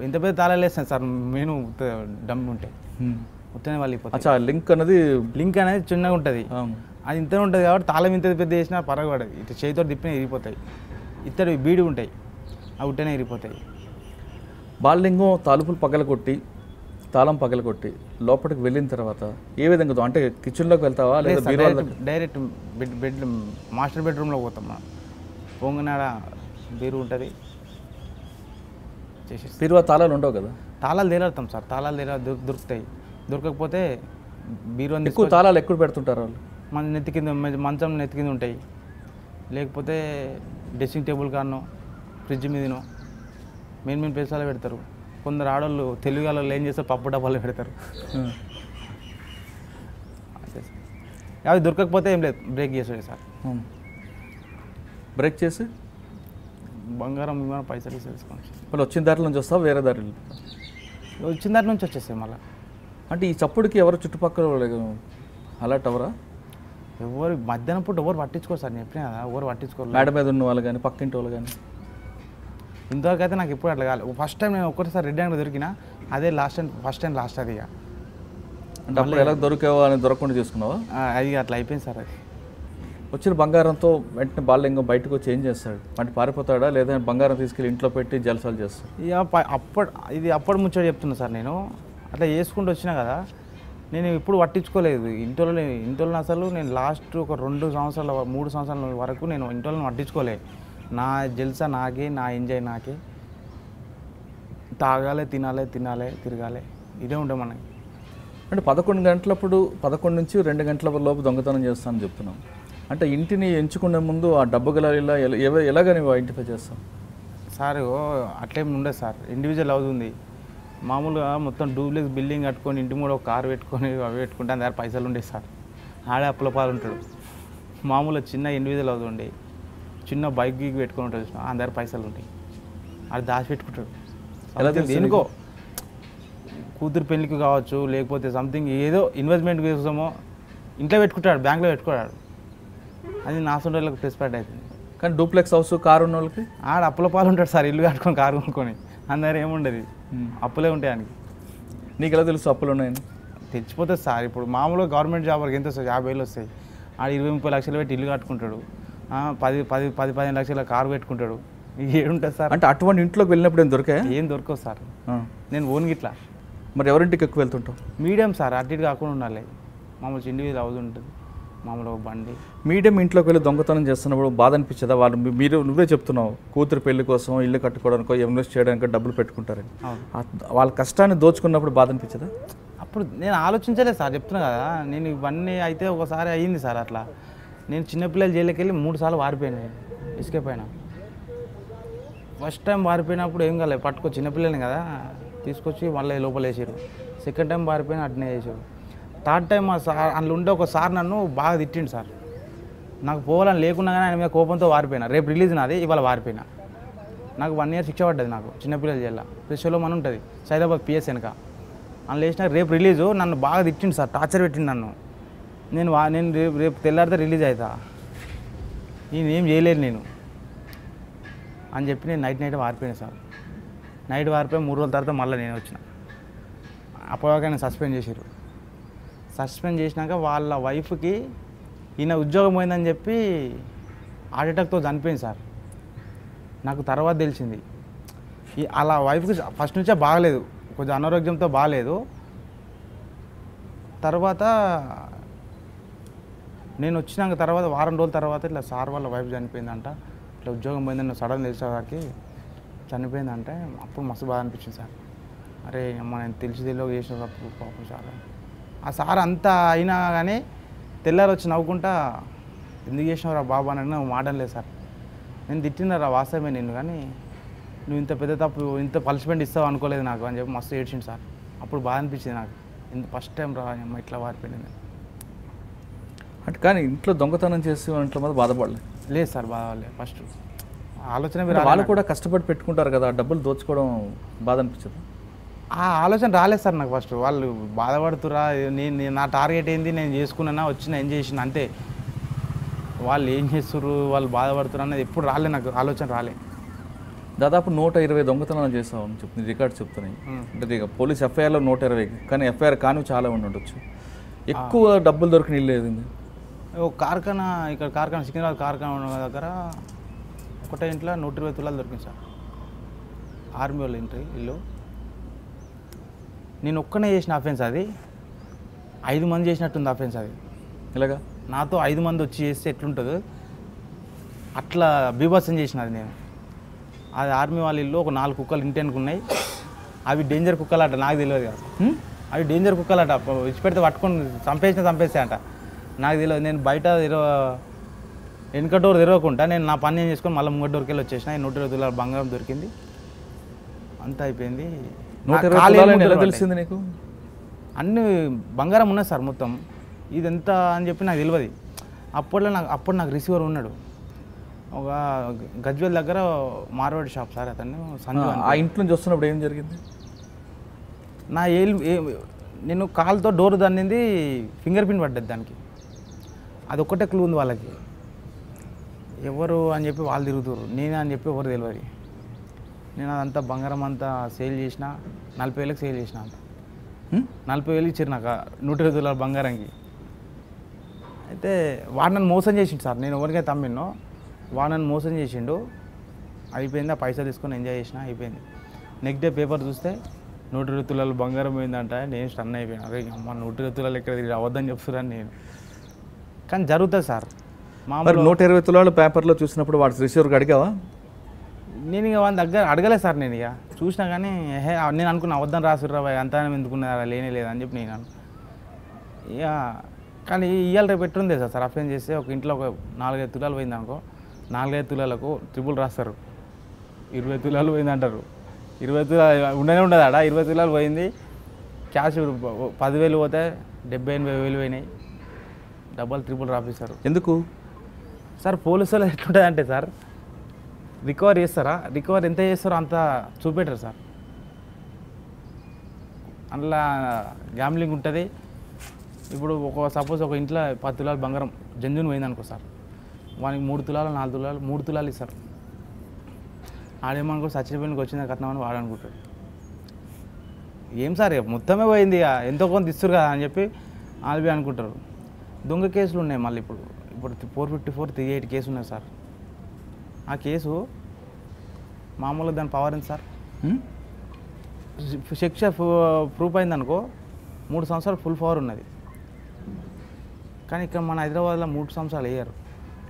ఇంత పెద్ద తాళాలు వేస్తాను సార్ నేను, డమ్ ఉంటే ఉట్టేనే వాళ్ళిపోతుంది. లింక్ అనేది చిన్నగా ఉంటుంది, అది ఇంతనే ఉంటుంది కాబట్టి తాళం ఇంత పెద్ద వేసినా పరగబడదు. ఇట్లా చేతితో తిప్పినా ఇరిగిపోతాయి. ఇత్తడి బీడి ఉంటాయి, అవి ఉట్టేనే ఇరిగిపోతాయి. బాలింగం తలుపులు పగలగొట్టి తాళం పగలగొట్టి లోపలికి వెళ్ళిన తర్వాత ఏ విధంగా, అంటే కిచెన్లోకి వెళ్తావా లేదా డైరెక్ట్ బెడ్ మాస్టర్ బెడ్రూమ్లో పోతాం. మనం పొంగనాడ బీరు ఉంటుంది, చేసేసి బీరువా తాళాలు ఉండవు కదా? తాళాలు తేలాడతాం సార్, తాళాలు దొరుకుతాయి. దొరకకపోతే బీరు ఎక్కువ తాళాలు ఎక్కువ పెడుతుంటారు వాళ్ళు. మన నెత్తి కింద, మంచం నెత్తి కింద ఉంటాయి. లేకపోతే డ్రెస్సింగ్ టేబుల్ కానో ఫ్రిడ్జ్ మీదనో మెయిన్ ప్లేస్లో పెడతారు. కొందరు ఆడవాళ్ళు తెలుగు వాళ్ళు ఏం చేస్తారు, పప్పు డబ్బాలు పెడతారు. అవి దొరకకపోతే ఏం లేదు, బ్రేక్ చేసాడు సార్. బ్రేక్ చేసి బంగారం పైసలు తీసుకోండి. మళ్ళీ వచ్చిన దారి నుంచి వస్తావు, వేరే దారి వచ్చిన దారి నుంచి వచ్చేస్తాయి మళ్ళీ. అంటే ఈ చప్పుడుకి ఎవరు చుట్టుపక్కల అలర్ట్ అవరా? ఎవరు మధ్యాహ్నం పూట ఎవరు పట్టించుకోరు సార్, నేను చెప్పినా కదా, ఎవరు పట్టించుకోరు. మేడ మీద ఉన్న వాళ్ళు కానీ పక్కింటి వాళ్ళు కానీ. ఇంతవరకు అయితే నాకు ఎప్పుడు అట్లా కాలేదు. ఫస్ట్ టైం నేను ఒక్కసారి రెడ్ హ్యాండ్ దొరికినా, అదే ఫస్ట్ టైం లాస్ట్ అది. ఇక అంటే అప్పుడు ఎలా దొరికావో అని దొరకకుండా చేసుకున్నావా? అది అట్లా అయిపోయింది సార్. అది వచ్చిన బంగారంతో వెంటనే బాలింగం బయటకు వచ్చి ఏం చేస్తాడు? అంటే పారిపోతాడా లేదా బంగారం తీసుకెళ్ళి ఇంట్లో పెట్టి జలసాలు చేస్తాడు? ఇక ఇది అప్పటి ముచ్చట చెప్తున్నా సార్. నేను అట్లా చేసుకుంటూ వచ్చినా కదా, నేను ఇప్పుడు పట్టించుకోలేదు ఇంట్లో అసలు. నేను లాస్ట్ ఒక 2 సంవత్సరాల 3 సంవత్సరాల వరకు నేను ఇంట్లో పట్టించుకోలేదు. నా జల్సా నాకే, నా ఎంజాయ్ నాకే, తాగాలి, తినాలి, తిరగాలి, ఇదే ఉండే మనకి. అంటే 11 గంటలప్పుడు 11 నుంచి 2 గంటల లోపు దొంగతనం చేస్తానని చెప్తున్నాం. అంటే ఇంటిని ఎంచుకునే ముందు ఆ డబ్బు గల ఇలా ఎలాగ నువ్వు ఐడెంటిఫై చేస్తావు? సార్ అట్లేమి ఉండదు సార్, ఇండివిజువల్ హౌస్ ఉంది. మామూలుగా మొత్తం డూప్లెక్స్ బిల్డింగ్ కట్టుకొని ఇంటి మూడు ఒక కారు పెట్టుకొని అవి పెట్టుకుంటే అందరు పైసలు ఉండేవి సార్. ఆడే అప్పుల పాలు ఉంటాడు. మామూలుగా చిన్న ఇండివిజువల్ హౌస్ ఉండే చిన్న బైక్ గీక్ పెట్టుకొని ఉంటుంది చూసిన అందరు పైసలు ఉంటాయి. అది దాచి పెట్టుకుంటాడు. దేనికో కూతురు పెళ్ళికి కావచ్చు, లేకపోతే సంథింగ్ ఏదో ఇన్వెస్ట్మెంట్ కోసమో ఇంట్లో పెట్టుకుంటాడు, బ్యాంక్లో పెట్టుకుంటాడు. అది నా సొంత వాళ్ళకి ప్లస్ పాయింట్ అవుతుంది. కానీ డూప్లెక్స్ హౌస్ కారు ఉన్న వాళ్ళకి ఆడ అప్పుల పాలు ఉంటాడు సార్, ఇల్లు కట్టుకొని కారు కొనుక్కొని. అందరు ఏముండదు, అప్పులే ఉంటాయి ఆయనకి. నీకు ఎలా తెలుసు అప్పులు ఉన్నాయని? తెచ్చిపోతుంది సార్. ఇప్పుడు మామూలుగా గవర్నమెంట్ జాబ్ వరకు ఎంత వస్తాయి? 50,000 వస్తాయి. ఆడ 20-30 లక్షలు పెట్టి ఇల్లు కట్టుకుంటాడు. 10-15 లక్షల కారు పెట్టుకుంటాడు. ఏముంటుంది సార్? అంటే అటువంటి ఇంట్లోకి వెళ్ళినప్పుడు ఏం దొరికాయా? ఏం దొరకవు సార్. నేను ఓన్గా ఇట్లా. మరి ఎవరింటికి ఎక్కువ వెళ్తుంటావు? మీడియం సార్, అటు ఇటు కాకుండా ఉండాలి. మామూలు ఇండివిజువల్ హౌస్ ఉంటుంది, మామూలుగా బండి. మీడియం ఇంట్లోకి వెళ్ళి దొంగతనం చేస్తున్నప్పుడు బాధ అనిపించదా? వాళ్ళు నువ్వే చెప్తున్నావు కూతురు పెళ్లి కోసం, ఇల్లు కట్టుకోవడానికో, ఇన్వెస్ట్ చేయడానికో డబ్బులు పెట్టుకుంటారని. వాళ్ళ కష్టాన్ని దోచుకున్నప్పుడు బాధ అనిపించదా? అప్పుడు నేను ఆలోచించలేదు సార్, చెప్తున్నా కదా. నేను ఇవన్నీ అయితే ఒకసారి అయ్యింది సార్ అట్లా. నేను చిన్నపిల్లలు జైలుకి వెళ్ళి 3 సార్లు వారిపోయినాయి, ఎస్కేప్ అయినా. ఫస్ట్ టైం వారిపోయినప్పుడు ఏం కాలేదు, పట్టుకో చిన్నపిల్లల్ని కదా తీసుకొచ్చి మళ్ళీ లోపల వేసారు. సెకండ్ టైం వారిపోయినా అట్నే వేసారు. థర్డ్ టైం మా సార్ అందులో ఉండే ఒక సార్ నన్ను బాగా తిట్టిండు సార్. నాకు పోవాలని లేకున్నా కానీ ఆయన మీద కోపంతో వారిపోయినా. రేపు రిలీజ్ నాది, ఇవాళ వారిపోయినా. నాకు 1 ఇయర్ శిక్ష పడ్డది నాకు చిన్నపిల్లల జైల్లో. ప్రెషర్లో మన ఉంటుంది సైదాబాద్ పిఎస్ వెనక. అందులో వేసిన రేపు రిలీజు. నన్ను బాగా తిట్టిండు సార్, టార్చర్ పెట్టిండు నన్ను. నేను రేపు తెల్లారితే రిలీజ్ అవుతా, నేనేం చేయలేదు నేను అని చెప్పి నేను నైట్ వారిపోయాను సార్. నైట్ వారిపోయి 3 రోజుల తర్వాత మళ్ళీ నేను వచ్చిన. అప్పటిదాకా నేను సస్పెండ్ చేశారు. సస్పెండ్ చేసినాక వాళ్ళ వైఫ్కి ఈయన ఉద్యోగం పోయిందని చెప్పి హార్ట్ అటాక్తో చనిపోయింది సార్. నాకు తర్వాత తెలిసింది. అలా వైఫ్కి ఫస్ట్ నుంచే బాగలేదు, కొంచెం అనారోగ్యంతో బాగలేదు. తర్వాత నేను వచ్చినాక తర్వాత వారం రోజుల తర్వాత ఇట్లా సార్ వాళ్ళ వైఫ్ చనిపోయిందంట, ఇట్లా ఉద్యోగం పోయిందని సడన్ తెలిసేవారికి చనిపోయిందంటే అప్పుడు మస్తు బాధ అనిపించింది సార్. అరే అమ్మ నేను తెలియక చేసిన తప్పు పాపం సార్. ఆ సార్ అంతా అయినా కానీ తెల్లారి వచ్చి నవ్వుకుంటా ఎందుకు చేసినావురా బాబు అని నువ్వు మాటలేదు సార్. నేను తిట్టినారా వాస్తవమే నిన్ను, కానీ నువ్వు ఇంత పెద్ద తప్పు ఇంత పనిష్మెంట్ ఇస్తావు అనుకోలేదు నాకు అని చెప్పి మస్తు ఏడ్చింది సార్. అప్పుడు బాధ అనిపించింది నాకు, ఇంత ఫస్ట్ టైం రా అమ్మ ఇట్లా వారిపోయింది అంటే. కానీ ఇంట్లో దొంగతనం చేసి ఇంట్లో మీద బాధపడలేదు? లేదు సార్, బాధపడలేదు. ఫస్ట్ ఆలోచన వాళ్ళు కూడా కష్టపడి పెట్టుకుంటారు కదా, డబ్బులు దోచుకోవడం బాధ అనిపించదు? ఆ ఆలోచన రాలేదు సార్ నాకు ఫస్ట్. వాళ్ళు బాధపడుతురా, నేను నా టార్గెట్ ఏంది, నేను చేసుకున్నా వచ్చిన ఏం చేసిన అంతే. వాళ్ళు ఏం చేస్తుర్రు, వాళ్ళు బాధపడుతున్నారు అనేది ఎప్పుడు రాలేదు నాకు, ఆలోచన రాలే. దాదాపు 120 దొంగతనాలు చేసావు అని చెప్తుంది రికార్డు చెప్తున్నాయి. అంటే ఇక పోలీస్ ఎఫ్ఐఆర్లో 120, కానీ ఎఫ్ఐఆర్ కానీ చాలా ఉండొచ్చు. ఎక్కువ డబ్బులు దొరికిన ఇల్లు ఏది? ఒక కార్ఖానా, ఇక్కడ కార్ఖానా సికింద్రాబాద్ కార్ఖానా ఉన్న దగ్గర ఒకటే ఇంట్లో 120 తులాలు దొరికింది సార్. ఆర్మీ వాళ్ళ ఇంటి ఇల్లు. నేను ఒక్కనే చేసిన అఫెన్స్ అది, 5 మంది చేసినట్టుంది అఫెన్స్ అది. ఇలాగా నాతో 5 మంది వచ్చి చేస్తే ఎట్లుంటుందో అట్లా బీభత్సం చేసినది నేను. అది ఆర్మీ వాళ్ళ ఇల్లు. ఒక 4 కుక్కలు ఇంటి ఉన్నాయి. అవి డేంజర్ కుక్కలు అట, నాకు తెలియదు కదా. అవి డేంజర్ కుక్కలు అట, ఇచ్చిపెడితే పట్టుకొని చంపేస్తే అంట, నాకు తెలియదు. నేను బయట వెనక డోర్ తెరవకుండా నేను నా పని చేసుకొని మళ్ళీ ముంగ డోర్కి వెళ్ళి వచ్చేసిన. 120 తులాల బంగారం దొరికింది, అంతా అయిపోయింది. 120 ఎలా తెలిసింది నీకు? అన్ని బంగారం ఉన్నాయి సార్ మొత్తం. ఇది ఎంత అని చెప్పి నాకు తెలియదు. అప్పుడు నాకు రిసీవర్ ఉన్నాడు ఒక గజ్వేల్ దగ్గర మార్వాడి షాప్ సార్, అతను సంజు. ఆ ఇంట్లో నుంచి వస్తున్నప్పుడు ఏం జరిగింది? నా నేను కాలుతో డోర్ దన్నింది, ఫింగర్ ప్రింట్ పడ్డది దానికి. అది ఒక్కటే క్లూ ఉంది వాళ్ళకి, ఎవరు అని చెప్పి వాళ్ళు తిరుగుతారు, నేనే అని చెప్పి ఎవరు తెలియదు. నేను అదంతా బంగారం అంతా సేల్ చేసిన, 40,000కి సేల్ చేసిన. అంత 40,000 ఇచ్చారు నాకు 120 తులాల బంగారంకి. అయితే వాడు నన్ను మోసం చేసిండు సార్. నేను ఎవరికైతే అమ్మినో వాడు నన్ను మోసం చేసిండు. అయిపోయింది, ఆ పైసలు తీసుకొని ఎంజాయ్ చేసిన, అయిపోయింది. నెక్స్ట్ డే పేపర్ చూస్తే 120 తులాల బంగారం పోయిందంట. నేను స్టన్ అయిపోయాను. అరే అమ్మ 120 తులాలు ఎక్కడ అవద్దని చెప్తున్నాను నేను. కానీ జరుగుతుంది సార్. మరి 120 తులాలు పేపర్లో చూసినప్పుడు వాడు రిసీవర్కి అడిగావా? నేను ఇక వాళ్ళ దగ్గర అడగలేదు సార్. నేను ఇక చూసినా కానీ నేను అనుకున్నా అవద్దని రాసుర్రా అంతా ఎందుకున్నారా, లేనే లేదని చెప్పి నేను ఇక కానీ ఇవాళ రేపు ఎట్లుంది సార్ అఫెన్స్ చేస్తే ఒక ఇంట్లో ఒక 4-5 తులాలు పోయింది అనుకో 4-5 తులాలకు ట్రిపుల్ రాస్తారు 20 తులాలు పోయింది అంటారు 20 తులాలు ఉండనే ఉండదు ఆడ 20 తులాలు పోయింది క్యాష్ 10,000 పోతే 70,000-80,000 పోయినాయి డబ్బులు ట్రిపుల్ రాపిస్తారు. ఎందుకు సార్ పోలీసులు ఎట్లుంటుంది అంటే సార్ రికవర్ చేస్తారా రికవర్ ఎంత చేస్తారో అంత చూపెట్టరు సార్. అందులో గ్యామ్లింగ్ ఉంటుంది. ఇప్పుడు సపోజ్ ఒక ఇంట్లో 10 తులాలు బంగారం జంజుని పోయింది అనుకో సార్ వానికి 3 తులాలు 4 తులాలు 3 తులాలు ఇస్తారు. ఆడేమనుకో సచ్చిపోయినకి వచ్చింది కట్నం అని వాడు అనుకుంటాడు. ఏం సార్ మొత్తమే పోయింది ఎంతో కొంత ఇస్తారు కదా అని చెప్పి ఆల్బీ అనుకుంటారు. దొంగ కేసులు ఉన్నాయి మళ్ళీ ఇప్పుడు 454 38 కేసు ఉన్నాయి సార్. ఆ కేసు మామూలుగా దాని పవర్ ఎంత సార్ శిక్ష ప్రూఫ్ అయిందనుకో 3 సంవత్సరాలు ఫుల్ పవర్ ఉన్నది. కానీ ఇక్కడ మన హైదరాబాద్లో 3 సంవత్సరాలు వేయరు.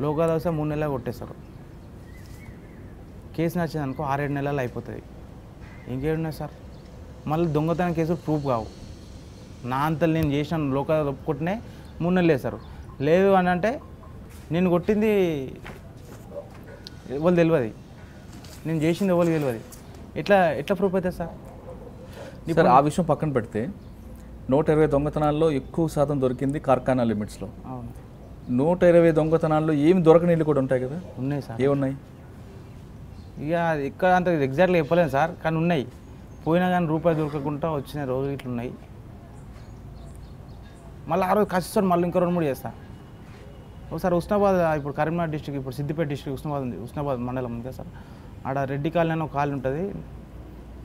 లోకల్ వస్తే 3 నెలలు కొట్టేస్తారు. కేసు నచ్చింది అనుకో 6-7 నెలలు అయిపోతుంది. ఇంకేమున్నాయి సార్ మళ్ళీ దొంగతనం కేసులు ప్రూఫ్ కావు. నా అంతలు నేను చేసిన లోకల్ ఒప్పుకుంటేనే 3 నెలలు వేస్తారు. లేదు అని అంటే నేను కొట్టింది ఎవరు తెలియదు నేను చేసింది ఎవరికి తెలియదు ఎట్లా ప్రూఫ్ అవుతుంది సార్? ఇప్పుడు ఆ విషయం పక్కన పెడితే 120 దొంగతనాల్లో ఎక్కువ శాతం దొరికింది కార్ఖానా లిమిట్స్లో. అవును 120 దొంగతనాల్లో ఏమి దొరకనీళ్ళు కూడా ఉంటాయి కదా. ఉన్నాయి సార్. ఏమున్నాయి ఇక ఇక్కడ అంత ఎగ్జాక్ట్గా చెప్పలేను సార్ కానీ ఉన్నాయి. పోయినా కానీ రూపాయి దొరకకుండా వచ్చిన రోజులు ఇట్లా ఉన్నాయి. మళ్ళీ ఆ రోజు కష్టం మళ్ళీ ఇంకో 2-3 చేస్తా. ఒకసారి ఉస్నాబాద్ ఇప్పుడు కరీంనగర్ డిస్ట్రిక్ట్ ఇప్పుడు సిద్దిపేట డిస్ట్రిక్ట్ ఉస్నాబాద్ ఉంది. ఉస్నాబాద్ మండలం ఉంది సార్. ఆడ రెడ్డి కాలనీ అని ఒక కాలనీ ఉంటుంది.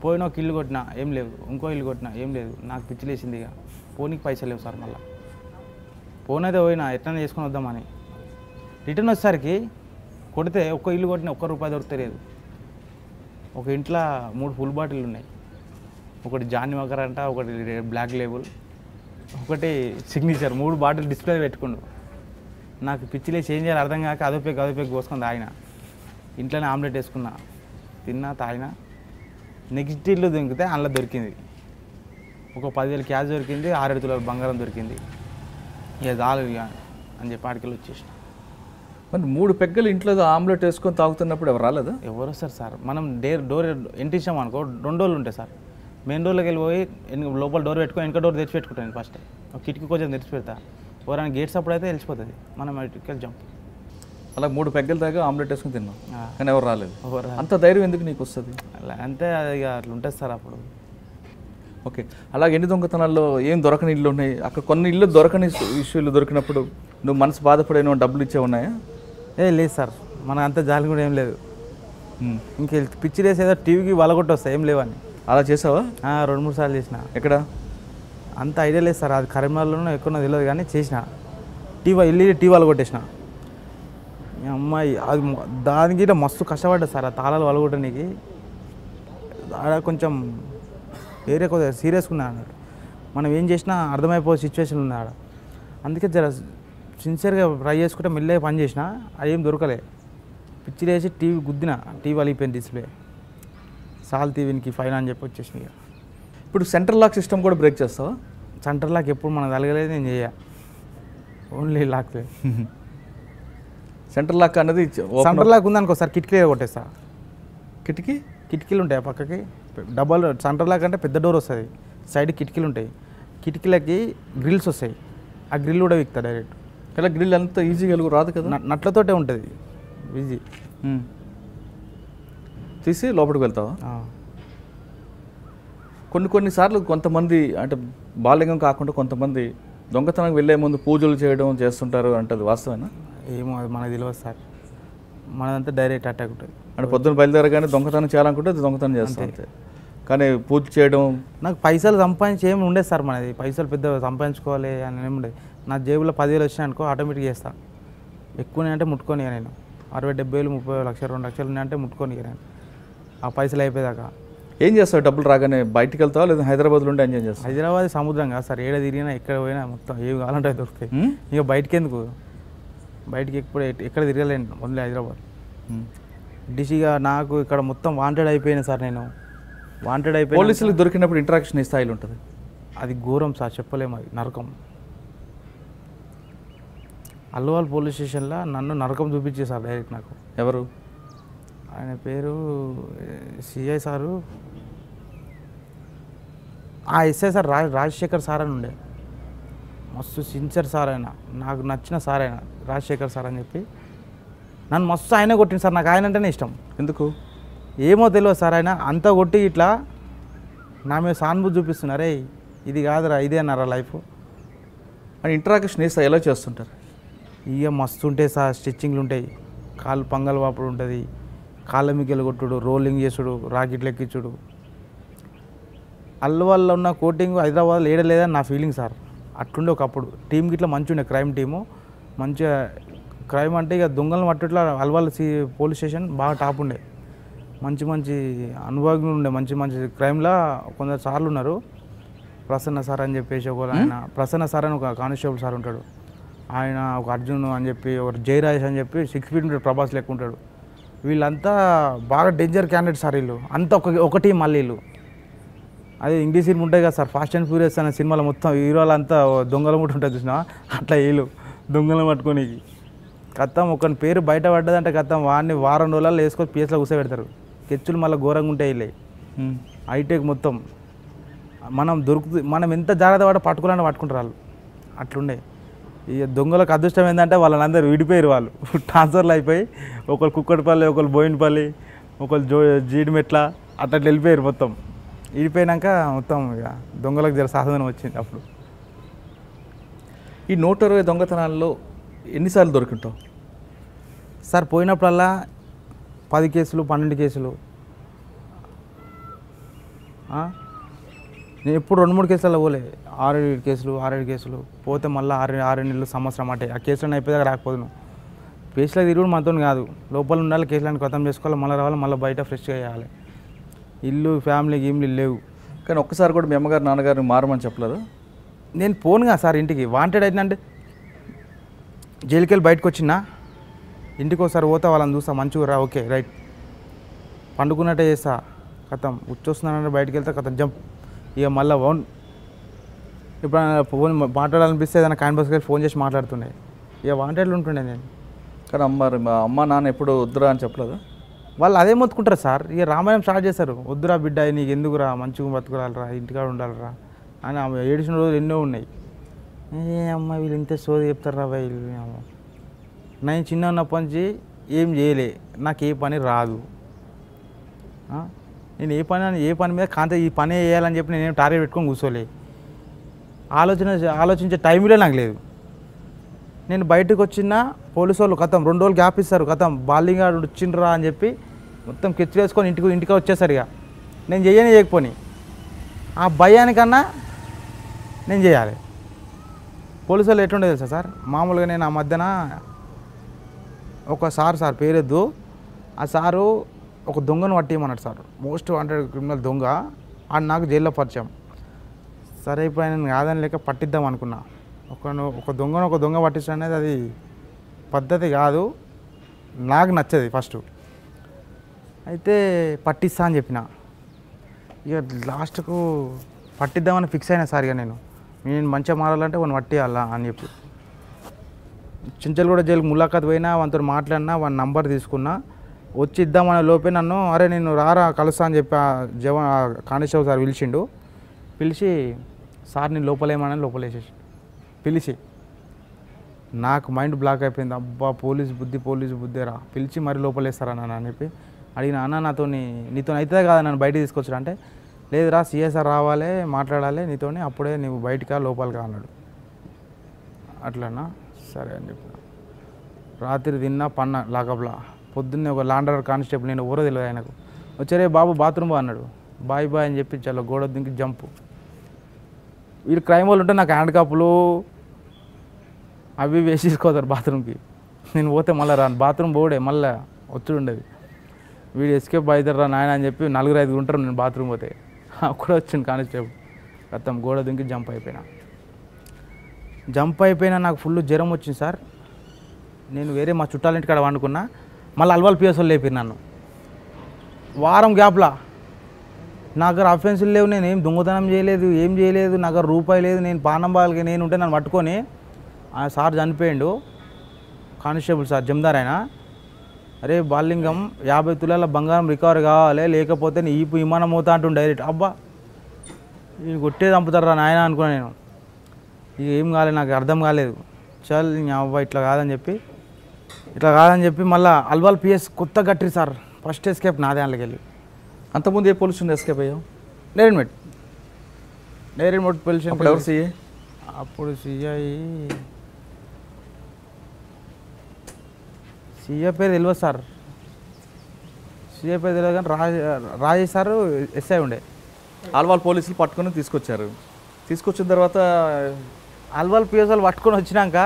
పోయిన ఒక ఇల్లు కొట్టినా ఏం లేదు ఇంకో ఇల్లు కొట్టినా ఏం లేదు నాకు పిచ్చిలేసింది. ఇక పోనీకి పైసలు లేవు సార్. మళ్ళీ పోనైతే పోయినా ఎట్లనే చేసుకొని వద్దామని రిటర్న్ వచ్చేసరికి కొడితే ఒక్క ఇల్లు కొట్టిన ₹1 దొరుకుతలేదు. ఒక ఇంట్లో 3 ఫుల్ బాటిల్ ఉన్నాయి. ఒకటి జానీ వగర్ అంట ఒకటి బ్లాక్ లేబుల్ ఒకటి సిగ్నేచర్ 3 బాటిల్ డిస్ప్లే పెట్టుకుండు. నాకు పిచ్చిలేసి ఏం చేయాలి అర్థం కాక అదోపేకి కోసుకొని తాగిన. ఇంట్లోనే ఆమ్లెట్ వేసుకున్నా తిన్నా తాగినా. నెక్స్ట్ ఇల్లు దొరికితే అందులో దొరికింది ఒక 10,000 క్యాష్ దొరికింది 6-7 తులాల బంగారం దొరికింది. ఇక చాలు ఇక అని చెప్పి ఆడికెళ్ళి వచ్చేసిన. మరి 3 పెగ్గలు ఇంట్లో ఆమ్లెట్ వేసుకొని తాగుతున్నప్పుడు ఎవరు రాలేదా? ఎవరు వస్తారు సార్? మనం డోర్ ఎంట్రీ ఇచ్చాం అనుకో 2 డోర్లు ఉంటాయి సార్. మెయిన్ డోర్లోకి వెళ్ళిపోయి లోపల డోర్ పెట్టుకొని వెనక డోర్ తెరిచి పెట్టుకుంటాను. ఫస్ట్ ఒక కిటికీ కొంచెం తెరిచి పెడతా. ఎవరైనా గేట్స్ అప్పుడు అయితే తెలిసిపోతుంది మనం ఇటుకెళ్ళి జంప్. అలా 3 పెగ్గల దాకా ఆమ్లెట్ వేసుకొని తిన్నాం కానీ ఎవరు రాలేదు. ఎవరు అంత ధైర్యం ఎందుకు నీకు వస్తుంది? అలా అంతే ఇక అట్లా ఉంటుంది సార్ అప్పుడు. ఓకే అలాగే ఎన్ని దొంగతనాల్లో ఏం దొరకని ఇల్లు ఉన్నాయి? అక్కడ కొన్ని ఇల్లు దొరకని ఇష్యూలు దొరికినప్పుడు నువ్వు మనసు బాధపడిన డబ్బులు ఇచ్చే ఉన్నాయా? లేదు సార్ మన అంత జాలి కూడా ఏం లేదు. ఇంక పిచ్చి వేసి ఏదో టీవీకి వలగొట్టి వస్తాయి ఏం లేవని. అలా చేసావా? 2-3 సార్లు చేసిన. ఎక్కడ? అంత ఐడియా లేదు సార్. అది కరీంనగర్లోనూ ఎక్కువ తెలియదు కానీ చేసిన. టీవీ వలగొట్టేసిన. అమ్మాయి అది దానికి మస్తు కష్టపడ్డా సార్. ఆ తాళాలు వలగొట్టడానికి ఆడ కొంచెం ఏరియా కొద్దిగా సీరియస్గా ఉన్నా అన్నట్టు. మనం ఏం చేసినా అర్థమైపోయే సిచ్యువేషన్ ఉంది ఆడ. అందుకే జర సిన్సియర్గా ట్రై చేసుకుంటే మెల్లగా పని చేసిన. అది ఏం దొరకలే. పిచ్చి లేచి టీవీ గుద్దిన. టీవీ అలిగిపోయింది డిస్ప్లే. సాల్ టీవీకి ఫైన్ అని చెప్పి వచ్చేసిన. ఇక ఇప్పుడు సెంట్రల్ లాక్ సిస్టమ్ కూడా బ్రేక్ చేస్తావా? సెంటర్ లాక్ ఎప్పుడు మనకు తలగలేదు నేను చేయ. Only lock. సెంట్రల్ లాక్ అనేది సెంటర్ లాక్ ఉందనుకో సార్ కిటికీ కొట్టేస్తా. కిటికీలు ఉంటాయి పక్కకి డబల్. సెంటర్ లాక్ అంటే పెద్ద డోర్ వస్తుంది. సైడ్ కిటికీలు ఉంటాయి. కిటికీలకి గ్రిల్స్ వస్తాయి. ఆ గ్రిల్ కూడా విక్తా డైరెక్ట్. ఇలా గ్రిల్ అంత ఈజీగా రాదు కదా. నట్లతోటే ఉంటుంది ఈజీ. తీసి లోపలికి వెళ్తావా? కొన్నిసార్లు కొంతమంది అంటే బాల్యంగం కాకుండా కొంతమంది దొంగతనానికి వెళ్ళే ముందు పూజలు చేయడం చేస్తుంటారు అంటది వాస్తవేనా? ఏమో అది మనకు తెలియదు సార్. మనదంతా డైరెక్ట్ అటాక్ ఉంటుంది. అంటే పొద్దున్న బయలుదేరగానే దొంగతనం చేయాలనుకుంటే అది దొంగతనం చేస్తాం అంతే. కానీ పూజ చేయడం నాకు పైసలు సంపాదించి ఏమి ఉండేది సార్. మనది పైసలు పెద్ద సంపాదించుకోవాలి అని ఏమి ఉండేది. నా జేబులో 10,000 వచ్చినాయి అనుకో ఆటోమేటిక్గా చేస్తాను. ఎక్కువనే అంటే ముట్టుకొని నేను 60,000, 70,000, 30,000, 1,00,000, 2 లక్షలు ఉన్నాయంటే ముట్టుకొని నేను ఆ పైసలు అయిపోయేదాకా. ఏం చేస్తావు? డబ్బులు రాగానే బయటికి వెళ్తావా లేదా హైదరాబాద్లో ఉండి ఎంజాయ్ చేస్తావు? హైదరాబాద్ సముద్రం కాదు సార్. ఏడ తిరిగినా ఎక్కడ పోయినా మొత్తం ఏవి కావాలంటే దొరుకుతాయి. ఇక బయటికి ఎందుకు? బయటికి ఎక్కడ తిరగలేను. ఓన్లీ హైదరాబాద్. డిసిగా నాకు ఇక్కడ మొత్తం వాంటెడ్ అయిపోయినా సార్. నేను వాంటెడ్ అయిపోయి పోలీసులకు దొరికినప్పుడు ఇంటరాక్షన్ ఈ స్థాయిలో ఉంటుంది. అది ఘోరం సార్. చెప్పలేము. అది నరకం. అల్వాల్ పోలీస్ స్టేషన్లో నన్ను నరకం చూపించేది సార్ డైరెక్ట్ నాకు. ఎవరు? ఆయన పేరు CI sir, SI sir Rajasekhar sir అని ఉండే. మస్తు సిన్సియర్ సార్ ఆయన, నాకు నచ్చిన సార్ ఆయన రాజశేఖర్ సార్ అని చెప్పి నన్ను మస్తు ఆయనే కొట్టింది సార్. నాకు ఆయన అంటేనే ఇష్టం. ఎందుకు? ఏమో తెలియదు సార్. ఆయన అంతా కొట్టి ఇట్లా నా మీద సానుభూతి చూపిస్తున్నారే, ఇది కాదురా ఇదే అన్నారా లైఫ్ అని. ఇంటరాక్షన్ ఎలా చేస్తుంటారు? ఇక మస్తు ఉంటాయి సార్. స్టిచ్చింగ్లు ఉంటాయి, కాళ్ళు పంగల్ వాపుడు ఉంటుంది, కాళ్ళ మిగ్గలు కొట్టుడు, రోలింగ్ చేసుడు, రాకెట్లు ఎక్కించుడు. అల్వాల్లో ఉన్న కోటింగ్ హైదరాబాద్లో ఏడలేదని నా ఫీలింగ్ సార్. అట్లుండే ఒకప్పుడు టీం గిట్లా మంచిగా ఉండే, క్రైమ్ టీము మంచిగా. క్రైమ్ అంటే ఇక దొంగలను పట్టుట్లా అల్వాల్ పోలీస్ స్టేషన్ బాగా టాప్ ఉండే. మంచి మంచి అనుభవజ్ఞులు ఉండే, మంచి మంచి క్రైమ్లో కొందరు సార్లు ఉన్నారు. ప్రసన్న సార్ అని చెప్పేసి ఒక ఆయన, ప్రసన్న సార్ అని ఒక కానిస్టేబుల్ సార్ ఉంటాడు. ఆయన ఒక అర్జున్ అని చెప్పి, ఒక జయరాజేష్ అని చెప్పి 6 ఫీట్ ఉంటాడు, ప్రభాస్ లెక్క ఉంటాడు. వీళ్ళంతా బాగా డేంజర్ క్యాండిడేట్ సార్. వీళ్ళు అంతా ఒక టీం. మళ్ళీ వీళ్ళు అదే ఇంగ్లీష్ సినిమా ఉంటాయి కదా సార్, ఫాస్ట్ అండ్ ఫ్యూరియస్ అనే సినిమాలో మొత్తం హీరోలంతా దొంగల ముట్టు ఉంటుంది చూసినా, అట్లా వీళ్ళు దొంగలు పట్టుకోనికి. కత్తం ఒకని పేరు బయట పడ్డదంటే కత్తం వాడిని వారం రోజులలో వేసుకొని పిఎస్లో కూర్చోబెడతారు. కెచ్చులు మళ్ళీ ఘోరంగా ఉంటాయి వీళ్ళే. హైటెక్ మొత్తం. మనం ఎంత జాగ్రత్త పడ పట్టుకోవాలని పట్టుకుంటారు వాళ్ళు. అట్లుండే. ఇక దొంగలకు అదృష్టం ఏంటంటే వాళ్ళందరూ విడిపోయారు. వాళ్ళు ట్రాన్స్ఫర్లు అయిపోయి ఒకళ్ళు కుక్కటిపల్లి, ఒకళ్ళు బోయినపల్లి, ఒకళ్ళు జీడిమెట్ల అట్లా వెళ్ళిపోయారు. మొత్తం విడిపోయినాక మొత్తం ఇక దొంగలకు జర సాధనం వచ్చింది అప్పుడు. ఈ 120 దొంగతనాల్లో ఎన్నిసార్లు దొరికింటావు సార్? పోయినప్పుడల్లా 10 కేసులు, 12 కేసులు. నేను ఎప్పుడు 2-3 కేసులలో పోలే. 6-7 కేసులు, 6-7 కేసులు. పోతే మళ్ళీ 6 నెలలు, సంవత్సరం అంటే ఆ కేసులను అయిపోయాక రాకపోదును. కేసులకు తిరుగుడు మనతో కాదు, లోపల ఉండాలి, కేసులను ఖతం చేసుకోవాలి, మళ్ళీ రావాలి, మళ్ళీ బయట ఫ్రెష్గా చేయాలి. ఇల్లు, ఫ్యామిలీ గేమ్లు లేవు. కానీ ఒక్కసారి కూడా మీ అమ్మగారు నాన్నగారిని మారమని చెప్పలేదు? నేను పోనుగా సార్ ఇంటికి. వాంటెడ్ అయినంటే జైలుకి వెళ్ళి బయటకు వచ్చినా ఇంటికి ఒకసారి పోతా, వాళ్ళని చూస్తా, మంచిగా రా, ఓకే రైట్, పండుకున్నట్టే చేస్తా. కథం ఉచ్చొస్తున్నానంటే బయటకు వెళ్తా, కథం జంప్. ఇక మళ్ళీ ఇప్పుడు ఫోన్ మాట్లాడాలనిపిస్తే ఏదైనా క్యాన్వాస్కి వెళ్ళి ఫోన్ చేసి మాట్లాడుతుండే. ఇక వాంటెడ్లు ఉంటుండే నేను. కానీ మా అమ్మ నాన్న ఎప్పుడు వద్దురా అని చెప్పలేదు? వాళ్ళు అదే మొత్తుకుంటారు సార్. ఇక రామాయణం స్టార్ట్ చేస్తారు. వద్దురా బిడ్డ, నీకు ఎందుకురా, మంచిగా బతుకురాలరా, ఇంటికాడ ఉండాలరా అని. ఆమె ఏడిచిన రోజులు ఎన్నో ఉన్నాయి. ఏ అమ్మ వీళ్ళు ఇంత సోది చెప్తారా వీళ్ళు. నేను చిన్న ఉన్నప్పటి నుంచి ఏం చేయలే, నాకు ఏ పని రాదు. నేను ఏ పని మీద ఈ పని వేయాలని చెప్పి నేనేం టార్గెట్ పెట్టుకొని కూర్చోలే. ఆలోచించే టైం కూడా నాకు లేదు. నేను బయటకు వచ్చిన పోలీసు వాళ్ళు కథం 2 రోజులు గ్యాప్ ఇస్తారు. కథం బాలింగా వచ్చిండ్రా అని చెప్పి మొత్తం కెచ్చి వేసుకొని ఇంటికి వచ్చేసరి. ఇక నేను చేయకపోని ఆ భయానికన్నా నేను చేయాలి. పోలీసు వాళ్ళు ఎట్లుండే తెలుసా సార్? మామూలుగా నేను ఆ మధ్యన ఒక సార్ పేరెద్దు, ఆ సారు ఒక దొంగను పట్టేయమన్నాడు సార్. మోస్ట్ వాంటెడ్ క్రిమినల్ దొంగ. ఆడు నాకు జైల్లో పరిచయం. సరే ఇప్పుడు ఆయన కాదని లేక పట్టిద్దాం అనుకున్నా. ఒక దొంగ పట్టించడం అనేది అది పద్ధతి కాదు, నాకు నచ్చది ఫస్ట్. అయితే పట్టిస్తా అని చెప్పిన. ఇక లాస్ట్కు పట్టిద్దామని ఫిక్స్ అయినా సార్. ఇక నేను మంచిగా మారాలంటే వాడిని పట్టియాలా అని చెప్పి చించల్గూడ జైలుకి ములాఖాత్ పోయినా, వానితో మాట్లాడినా, వాని నంబర్ తీసుకున్నా. వచ్చి ఇద్దామనే లోపే నన్ను అరే నేను రారా కలుస్తా అని చెప్పి కానిస్టేబుల్ సార్ పిలిచి సార్ నేను లోపలేమని లోపలేసేసి పిలిచి నాకు మైండ్ బ్లాక్ అయిపోయింది. అబ్బా పోలీసు బుద్ధిరా, పిలిచి మరి లోపలేస్తారా నాన్న అని చెప్పి అడిగిన. అన్న నీతో అవుతుందే కదా నన్ను బయటికి తీసుకొచ్చాడు అంటే, లేదురా సిఎస్ఆర్ రావాలి, మాట్లాడాలి నీతోని, అప్పుడే నువ్వు బయటకా లోపలికా అన్నాడు. అట్లన్నా సరే అని చెప్పిన. రాత్రి తిన్నా పన్నా లాకప్లా. పొద్దున్నే ఒక లాండర్ కానిస్టేబుల్, నేను ఎవరో తెలియదు ఆయనకు, వచ్చారే బాబు బాత్రూమ్ అన్నాడు. బాయ్ అని చెప్పి చాలా గోడ దింకి జంపు. వీళ్ళు క్రైమ్ వాళ్ళు ఉంటే నాకు హ్యాండ్ కప్పులు అవి వేసేసుకోతారు బాత్రూమ్కి. నేను పోతే మళ్ళీ రాను, బాత్రూమ్ పోడే మళ్ళీ ఒత్తిడి ఉండేది. వీడు ఎస్కేప్ అవుతారు రా నాయన అని చెప్పి 4-5 ఉంటారు. నేను బాత్రూమ్ పోతే అక్కడ వచ్చింది కానిస్టేబుల్. మొత్తం గోడ దింకి జంప్ అయిపోయినా. నాకు ఫుల్ జ్వరం వచ్చింది సార్. నేను వేరే మా చుట్టాలింటి కాడ వండుకున్నా. మళ్ళీ అల్వాల్ పిఎస్ వాళ్ళు లేపారు నన్ను. వారం గ్యాప్లా నా దగ్గర అఫెన్సులు లేవు, నేను ఏం దొంగతనం చేయలేదు, ఏం చేయలేదు, నా దగ్గర రూపాయి లేదు. నేను పానంబాలకి నేను ఉంటే నన్ను పట్టుకొని ఆ సార్ చనిపోయిండు. కానిస్టేబుల్ సార్ జమదార్ ఆయన, అరే బాలింగం 50 తులాల బంగారం రికవర్ కావాలి, లేకపోతే నీ ఈపు విమానం అవుతా అంటుండే డైరెక్ట్. అబ్బా నేను కొట్టేది చంపుతారా నాయన అనుకున్నా నేను. ఇక ఏం కాలేదు, నాకు అర్థం కాలేదు. చల్ అవ్వ ఇట్లా కాదని చెప్పి మళ్ళీ అల్వాల్ పిఎస్ కొత్త కట్టిరు సార్. ఫస్ట్ ఎస్కేప్ నాదే అందులోకి వెళ్ళి. అంతకుముందు ఏ పోలీస్ స్టేషన్ ఎస్కేప్ అయ్యావు? నేరేడ్మెట్ పొల్యూషన్. అప్పుడు ఎవరు సీఏ? అప్పుడు సిఐ పేరు తెలియదు సార్. సిఐ పేరు తెలియదు కానీ రాజేష్ సార్ ఎస్ఐ ఉండే. ఆల్వాల్ పోలీసులు పట్టుకొని తీసుకొచ్చిన తర్వాత అల్వాల్ పిఎస్ఎల్ పట్టుకొని వచ్చినాక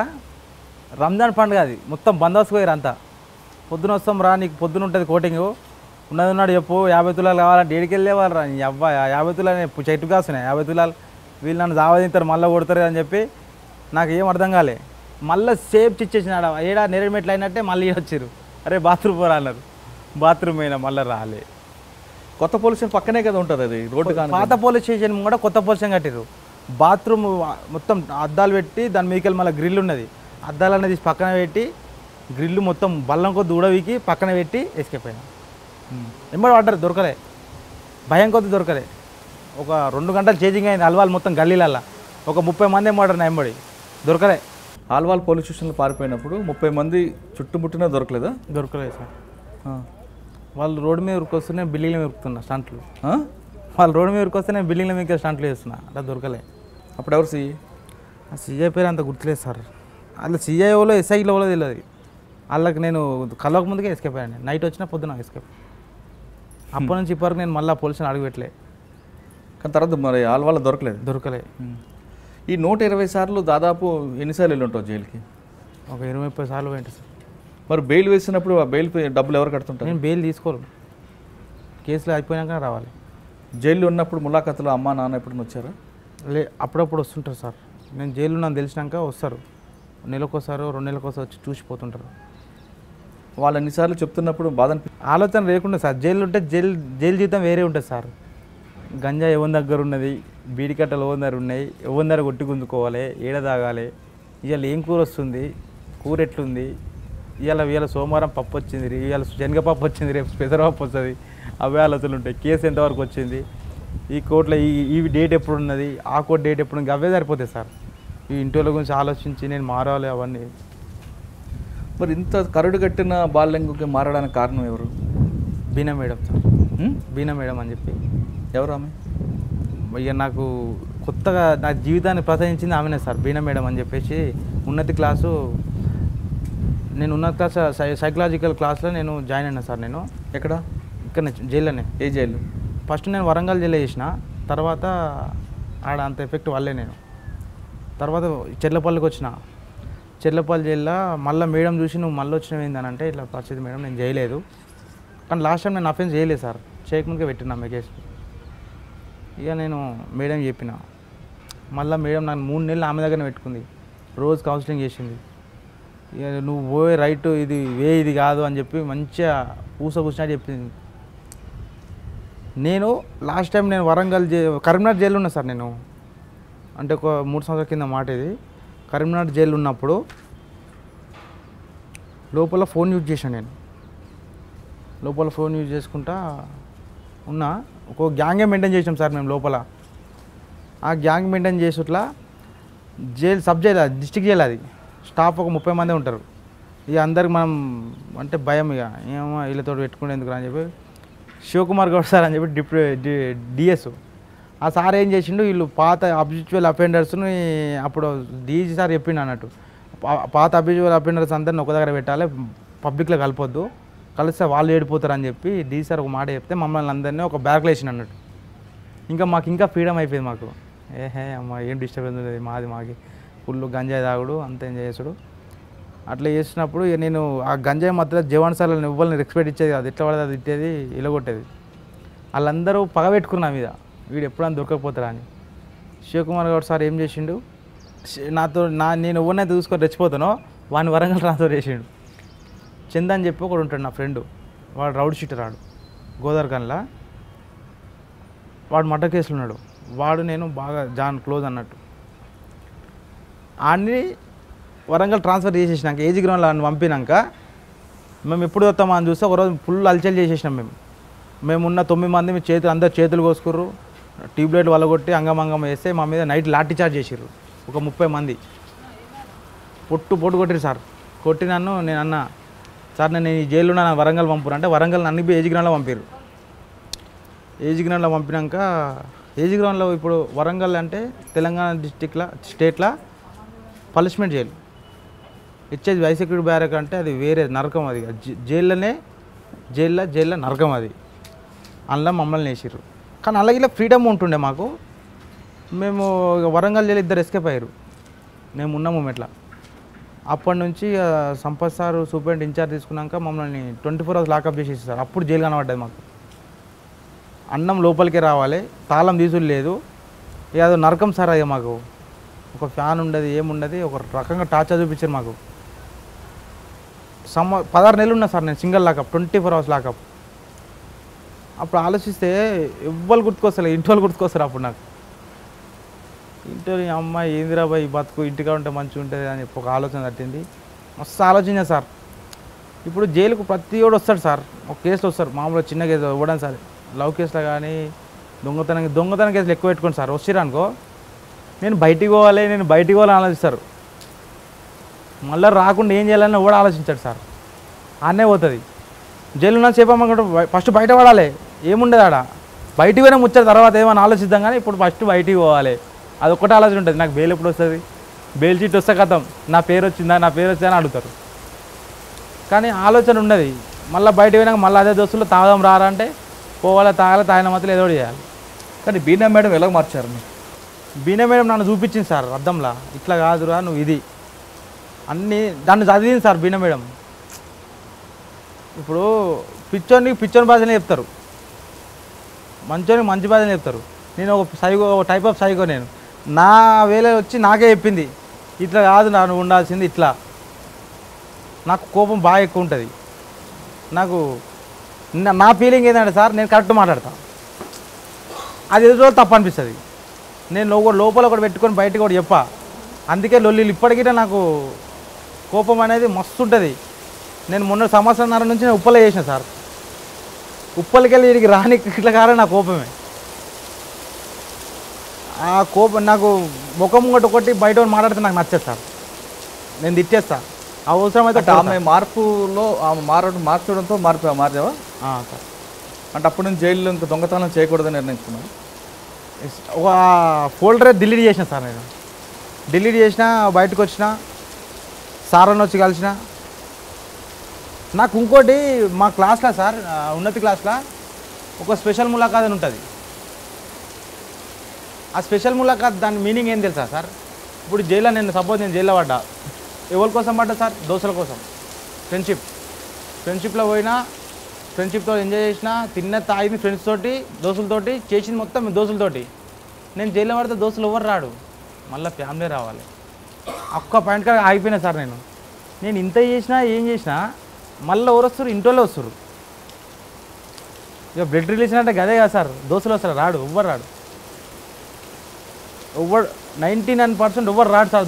రంజాన్ పండుగ అది, మొత్తం బందోబస్తు పోయారు అంతా. పొద్దున వస్తాం రా, నీకు పొద్దున ఉంటుంది కోటింగ్, ఉన్నది చెప్పు, 50 తులాలు కావాలంటే ఏడికి వెళ్ళేవాళ్ళు రా. నీ అవ్వ 50 తులాలు చెట్టు కాస్తున్నాయి, 50 తులాలు వీళ్ళు నన్ను జావదింతారు మళ్ళీ కొడతారు అని చెప్పి నాకు ఏం అర్థం కాలే. మళ్ళీ సేఫ్ ఇచ్చేసినాడు. ఏడా నేరేడ్మెట్లు అయినట్టే మళ్ళీ వచ్చారు. అరే బాత్రూమ్ పోరా అన్నారు. బాత్రూమ్ అయినా మళ్ళీ రాలే. కొత్త పోలీస్ స్టేషన్ పక్కనే కదా ఉంటుంది అది, రోడ్డు కానీ. పాత పోలీస్ స్టేషన్ కూడా కొత్త పోలీస్ స్టేషన్ కట్టారు. బాత్రూమ్ మొత్తం అద్దాలు పెట్టి దాని మీదకి మళ్ళీ గ్రిల్ ఉన్నది, అద్దాలు అనేది పక్కన పెట్టి గ్రిల్లు మొత్తం బల్లం కొద్ది ఉడవికి పక్కన పెట్టి ఎస్కేప్ అయినా. ఎంబడి పడ్డారు, దొరకలే, భయం కొద్ది దొరకలే. ఒక 2 గంటలు చేంజింగ్ అయింది అల్వాల్ మొత్తం గల్లీలల్లా. ఒక 30 మంది ఎంబడారు నా ఎంబడి, దొరకలే. ఆల్వాల్ పోలీస్ స్టేషన్లో పారిపోయినప్పుడు 30 మంది చుట్టుముట్టినా దొరకలేదా? దొరకలేదు సార్. వాళ్ళు రోడ్డు మీద ఉరికొస్తే నేను బిల్డింగ్ల మీద ఉరుకుతున్నా స్టంట్లు. వాళ్ళు రోడ్డు మీద ఉరికొస్తే నేను బిల్డింగ్ల మీద స్టంట్లు చేస్తున్నా, అలా దొరకలే. అప్పుడు ఎవరు సీఏ? ఆ సీఐ పేరు అంత గుర్తులేదు సార్. అలా సీఐఓలో ఎస్ఐలో తెలియదు. వాళ్ళకి నేను కలవక ముందుకే ఎస్కేప్ అయ్యాను. నైట్ వచ్చినా పొద్దున ఎస్కేప్. అప్పటి నుంచి ఇప్పటివరకు నేను మళ్ళీ పోలీసుని అడుగుపెట్టలే. కానీ తర్వాత మరి ఆల్వాల్ దొరకలే. ఈ 120 సార్లు దాదాపు ఎన్నిసార్లు వెళ్ళి ఉంటావు జైలుకి? ఒక 20-30 సార్లు పోయింది సార్. మరి బెయిల్ వేసినప్పుడు ఆ బెయిల్ డబ్బులు ఎవరు కడుతుంటారు? నేను బెయిల్ తీసుకోను, కేసులు అయిపోయినాక రావాలి. జైల్లో ఉన్నప్పుడు ములాఖాతులో అమ్మా నాన్న ఎప్పుడు వచ్చారా? అప్పుడప్పుడు వస్తుంటారు సార్. నేను జైలు నన్ను తెలిసినాక వస్తారు, నెలకోసారో 2 నెలలకోసారి వచ్చి చూసిపోతుంటారు. వాళ్ళు ఎన్నిసార్లు చెప్తున్నప్పుడు బాధ ఆలోచన లేకుండా సార్. జైలు ఉంటే జైలు జీవితం వేరే ఉంటుంది సార్. గంజా ఎవరి దగ్గర ఉన్నది, బీడి కట్టలు ఎవరి దగ్గర ఉన్నాయి, ఎవరి దగ్గర కొట్టి గుంజుకోవాలి, ఏడ తాగాలి, ఇవాళ ఏం కూర వస్తుంది, కూర ఎట్లుంది, ఇవాళ సోమవారం పప్పు వచ్చింది, ఇవాళ శనగపప్పు వచ్చింది, రేపు పెసరపప్పు వస్తుంది, అవే ఆలోచనలు ఉంటాయి. కేసు ఎంతవరకు వచ్చింది, ఈ కోర్టులో ఈ డేట్ ఎప్పుడు ఉన్నది, ఆ కోర్టు డేట్ ఎప్పుడు ఉంది, అవే సరిపోతాయి సార్. ఈ ఇంటి గురించి ఆలోచించి నేను మారాలి అవన్నీ. మరి ఇంత కరుడు కట్టిన బాల్యంగుకి మారడానికి కారణం ఎవరు? బీనా మేడం సార్. బీనా మేడం అని చెప్పి. ఎవరు ఆమె? ఇక నాకు కొత్తగా నా జీవితాన్ని ప్రసరించింది ఆమెనే సార్, బీనా మేడం అని చెప్పేసి. ఉన్నత క్లాసు సైకలాజికల్ క్లాస్లో నేను జాయిన్ అయినా సార్. నేను ఎక్కడ? ఇక్కడ జైల్లోనే. ఏ జైలు? ఫస్ట్ నేను వరంగల్ జైల్లో చేసిన, తర్వాత ఆడ అంత ఎఫెక్ట్ వల్లే నేను తర్వాత చెర్లపల్లికి వచ్చిన. చెర్లపల్లి జైల్లో మళ్ళీ మేడం చూసి నువ్వు మళ్ళీ వచ్చినవి ఏందని అంటే, ఇట్లా పరిస్థితి మేడం నేను చేయలేదు, కానీ లాస్ట్ టైం నేను అఫెన్స్ చేయలేదు సార్, చేయకముందుకే పెట్టినా మీ కేసు. ఇక నేను మేడం చెప్పిన, మళ్ళీ మేడం నాకు 3 నెలలు ఆమె దగ్గరనే పెట్టుకుంది, రోజు కౌన్సిలింగ్ చేసింది. ఇక నువ్వు పోయే రైట్ ఇది ఇది కాదు అని చెప్పి మంచిగా కూర్చొని చెప్పింది. నేను లాస్ట్ టైం నేను వరంగల్ కరీంనగర్ జైలు ఉన్నా సార్. నేను అంటే ఒక 3 సంవత్సరాల కింద మాట ఇది. కరీంనగర్ జైలు ఉన్నప్పుడు లోపల ఫోన్ యూజ్ చేశాను నేను. లోపల ఫోన్ యూజ్ చేసుకుంటా ఉన్నా. ఒక గ్యాంగే మెయింటైన్ చేసాం సార్ మేము లోపల. ఆ గ్యాంగ్ మెయింటైన్ చేసేట్లా jail sub jail, district jail అది. స్టాఫ్ ఒక 30 మంది ఉంటారు. ఇక అందరికి మనం అంటే భయం, ఇక ఏమో వీళ్ళతో పెట్టుకునేందుకు అని చెప్పి శివకుమార్ గౌడ్ సార్ అని చెప్పి డిఎస్ ఆ సార్ ఏం చేసిండు, వీళ్ళు పాత అబ్యూచువల్ అఫెండర్స్ని అప్పుడు డీజీ సార్ చెప్పిండు అన్నట్టు, పాత అబ్యూచువల్ అఫెండర్స్ అందరిని ఒక దగ్గర పెట్టాలి, పబ్లిక్లో కలపొద్దు, కలిస్తే వాళ్ళు ఏడిపోతారు అని చెప్పి డీజీ సార్ ఒక మాట చెప్తే మమ్మల్ని అందరినీ ఒక బ్యాగ్లో వేసిండు అన్నట్టు. మాకు ఇంకా ఫ్రీడమ్ అయిపోయింది మాకు. అమ్మ ఏం డిస్టర్బెన్స్ ఉండేది మాకి ఫుల్ గంజాయి తాగుడు అంత ఎంజాయ్ చేసుడు. అట్లా చేసినప్పుడు నేను ఆ గంజాయి మధ్యలో జవాన్ సార్లను ఇవ్వాలని రెస్పెక్ట్ ఇచ్చేది కాదు, ఎట్లా పడితే అది ఇచ్చేది, ఇలగొట్టేది. వాళ్ళందరూ పగబెట్టుకున్న మీద వీడు ఎప్పుడైనా దొరకకపోతారా అని. శివకుమార్ గౌడ్ సార్ ఏం చేసిండు, నేను ఎవరినైతే చూసుకొని రెచ్చిపోతానో వాడిని వరంగల్ ట్రాన్స్ఫర్ చేసిండు. చంద్ అని చెప్పి ఒకడు ఉంటాడు నా ఫ్రెండు, వాడు రౌడ్ షీటర్, వాడు గోదావరిఖాన్లో వాడు మర్డర్ కేసులు ఉన్నాడు. వాడు నేను బాగా క్లోజ్ అన్నట్టు. ఆడిని వరంగల్ ట్రాన్స్ఫర్ చేసేసినాక ఏజీ గ్రౌండ్లో పంపినాక మేము ఎప్పుడు వస్తామా అని చూస్తే ఒకరోజు ఫుల్ అల్చల్ చేసేసినాం మేమున్న 9 మంది మీ అందరు చేతులు కోసుకుర్రు, ట్యూబ్లైట్ వలగొట్టి అంగమంగం వేస్తే మా మీద నైట్ లాఠీ చార్జ్ చేసిర్రు. ఒక 30 మంది పొట్టు కొట్టిరు సార్. కొట్టి నేను అన్న సార్ నేను ఈ జైల్లో నా వరంగల్ పంపురు అంటే వరంగల్ అన్ని ఏజీ గ్రౌండ్లో పంపారు. ఏజీ గ్రౌండ్లో పంపినాక ఏజీ గ్రౌండ్లో ఇప్పుడు వరంగల్ అంటే తెలంగాణ స్టేట్లో పనిష్మెంట్ జైలు ఇచ్చేది హై సెక్యూరిటీ బ్యారక్ అంటే అది వేరే నరకం. అది జైల్లో నరకం అది. అందులో మమ్మల్ని వేసిర్రు. కానీ అలాగే ఇలా ఫ్రీడమ్ ఉంటుండే మాకు. మేము వరంగల్ జైలు 2 ఎస్కేప్ అయ్యారు. మేము ఉన్న మూమెంట్లో అప్పటి నుంచి సంపత్ సార్ సూపరింటెండెంట్ ఇన్ఛార్జ్ తీసుకున్నాక మమ్మల్ని 24 hours లాకప్ చేసేసి సార్. అప్పుడు జైలు కనబడ్డది మాకు. అన్నం లోపలికే రావాలి, తాళం తీసుడు లేదు. ఏదో నరకం సార్ అది మాకు. ఒక ఫ్యాన్ ఉండదు, ఏముండదు, ఒక రకంగా టార్చర్ చూపించారు మాకు. 16 నెలలు ఉన్నా సార్ నేను సింగిల్ లాకప్, 24 hours లాకప్. అప్పుడు ఆలోచిస్తే ఎవ్వరు గుర్తుకొస్తారు, ఇంటి వాళ్ళు గుర్తుకొస్తారు. అప్పుడు నాకు ఇంట్లో అమ్మాయి ఏందిరా బాయ్ బతుకు ఇంటిగా ఉంటే మంచిగా ఉంటుంది అని ఒక ఆలోచన తట్టింది. మస్తు ఆలోచించాను సార్. ఇప్పుడు జైలుకు ప్రతి ఒడు వస్తాడు సార్. ఒక కేసులు వస్తారు, మామూలుగా చిన్న కేసు ఇవ్వడానికి సార్. లవ్ కేసులో కానీ దొంగతనం కేసులు ఎక్కువ పెట్టుకోండి సార్. వచ్చిర్రు అనుకో నేను బయటికి పోవాలని ఆలోచిస్తారు. మళ్ళీ రాకుండా ఏం చేయాలని కూడా ఆలోచించాడు సార్. ఆనే పోతుంది జైలు ఉన్న చేపమ్మకుంటే ఫస్ట్ బయట పడాలి. ఏముండదు ఆడ, బయటికి పోయినా ముచ్చారు తర్వాత ఏమైనా ఆలోచిద్దాం. కానీ ఇప్పుడు ఫస్ట్ బయటికి పోవాలి, అది ఒక్కటే ఆలోచన ఉంటుంది. నాకు బెయిల్ ఎప్పుడు వస్తుంది, బెయిల్ షీట్ వస్తే కథం నా పేరు వచ్చిందా అని అడుగుతారు. కానీ ఆలోచన ఉన్నది. మళ్ళీ బయట పోయినాక మళ్ళీ అదే దోస్తులు తాగడం రారా అంటే పోవాలి, తాగిన మాత్రం ఏదో చేయాలి. కానీ బీనా మేడం ఎలా మార్చారు? బీనా మేడం నన్ను చూపించింది సార్ అద్దంలా, ఇట్లా కాదురా నువ్వు ఇది అన్నీ దాన్ని చదివింది సార్ బీనా మేడం. ఇప్పుడు పిచ్చోని భాషనే చెప్తారు, మంచి భాషనే చెప్తారు. నేను ఒక టైప్ ఆఫ్ సైకో. నేను నా వేళ వచ్చి నాకే చెప్పింది ఇట్లా కాదు నువ్వు ఉండాల్సింది ఇట్లా. నాకు కోపం బాగా ఎక్కువ ఉంటుంది. నాకు నా ఫీలింగ్ ఏంటంటే సార్ నేను కరెక్ట్ మాట్లాడతాను, అది ఎదురు రోజు తప్పు అనిపిస్తుంది. నేను లోపల ఒకటి పెట్టుకొని బయటకు ఒకటి చెప్పా. అందుకే లొల్లిలు ఇప్పటికీ నాకు కోపం అనేది మస్తు ఉంటుంది. నేను మొన్న సంవత్సరంన్నర నుంచి నేను ఉప్పలే చేసిన సార్. ఉప్పలకి వెళ్ళి వీడికి రాని ఇట్లా కారణం నా కోపమే. ఆ కోపం నాకు ముఖం ఒకటి బయట మాట్లాడితే నాకు నచ్చదు సార్. నేను తిట్టేస్తా అవసరం అయితే. ఆమె మార్పులో ఆమె మార్చడంతో మార్చావా సార్? అంటే అప్పుడు నుంచి జైల్లో ఇంకా దొంగతనం చేయకూడదని నిర్ణయించుకున్నాను. ఒక ఫోల్డరే డిలీట్ చేసిన సార్. నేను డిలీట్ చేసిన, బయటకు వచ్చిన, సార్ని వచ్చి కలిసిన. నాకు ఇంకోటి మా క్లాస్లో సార్, ఉన్నతి క్లాస్లో ఒక స్పెషల్ ములాఖాత్ అని ఉంటుంది. ఆ స్పెషల్ ములాఖాత్ దాని మీనింగ్ ఏం తెలుసా సార్? ఇప్పుడు జైల్లో నేను జైల్లో పడ్డా, ఎవరి కోసం పడ్డా సార్? దోస్తుల కోసం. ఫ్రెండ్షిప్లో పోయినా, ఫ్రెండ్షిప్తో ఎంజాయ్ చేసిన, తాగింది ఫ్రెండ్స్ తోటి, దోస్తులతోటి, చేసింది మొత్తం దోస్తులతోటి. నేను జైల్లో పడితే దోస్తులు ఎవరు రాడు, మళ్ళీ ఫ్యామిలీ రావాలి. ఒక్క పాయింట్ కాడ ఆగిపోయినా సార్. నేను ఇంత చేసినా ఏం చేసినా మళ్ళీ ఎవరు వస్తారు? ఇంట్లో వస్తారు. ఇక బ్లడ్ రిలేషన్ అంటే గదే కదా సార్, దోస్తులు వస్తారు, రాడు ఎవ్వరు రాడు. 99% ఎవ్వరు రాడు సార్.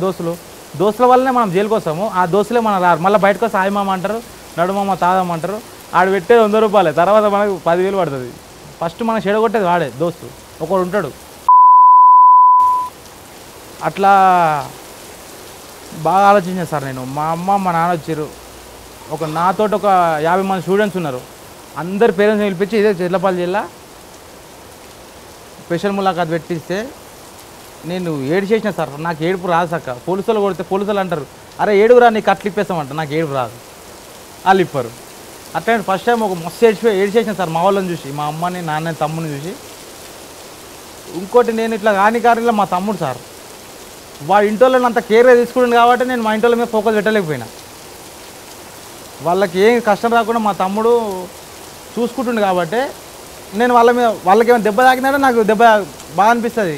దోస్తుల వల్లనే మనం జైలుకి వస్తాము. ఆ దోస్తులే మనం రారు. మళ్ళీ బయటకు వస్తే హాయ్ మామ అంటారు, నడుమమ్మ తాగమంటారు. ఆడు పెట్టేది 100 రూపాయలే, తర్వాత మనకు 10,000 పడుతుంది. ఫస్ట్ మనం చెడగొట్టేది వాడే దోస్తు, ఒకడు ఉంటాడు. అట్లా బాగా ఆలోచించాను సార్ నేను. మా అమ్మ మా నాన్న వచ్చారు. నాతోటి ఒక 50 మంది స్టూడెంట్స్ ఉన్నారు. అందరి పేరెంట్స్ని పిలిపించి ఇదే చెట్లపల్లి జిల్లా స్పెషల్ ములాఖాత్ పెట్టిస్తే నేను ఏడు చేసిన సార్. నాకు ఏడుపు రాదు సక్క. పోలీసులు కొడితే పోలీసులు అంటారు, అరే ఏడుగురా నీకు కట్లు ఇప్పేస్తామంట. నాకు ఏడుపు రాదు, వాళ్ళు ఇప్పరు. అట్లా ఫస్ట్ టైం ఒక మస్తు ఏడు చేసిన సార్ మా వాళ్ళని చూసి, మా అమ్మని నాన్నని తమ్ముని చూసి. ఇంకోటి నేను ఇట్లా కారణంలో మా తమ్ముడు సార్, వాడు ఇంట్లో అంత కేర్గా తీసుకుంటుంది కాబట్టి నేను మా ఇంట్లో మీద ఫోకస్ పెట్టలేకపోయినా. వాళ్ళకి ఏం కష్టం రాకుండా మా తమ్ముడు చూసుకుంటుండు కాబట్టి నేను వాళ్ళకి ఏమైనా దెబ్బ తాకినాడో నాకు దెబ్బ బాగా అనిపిస్తుంది.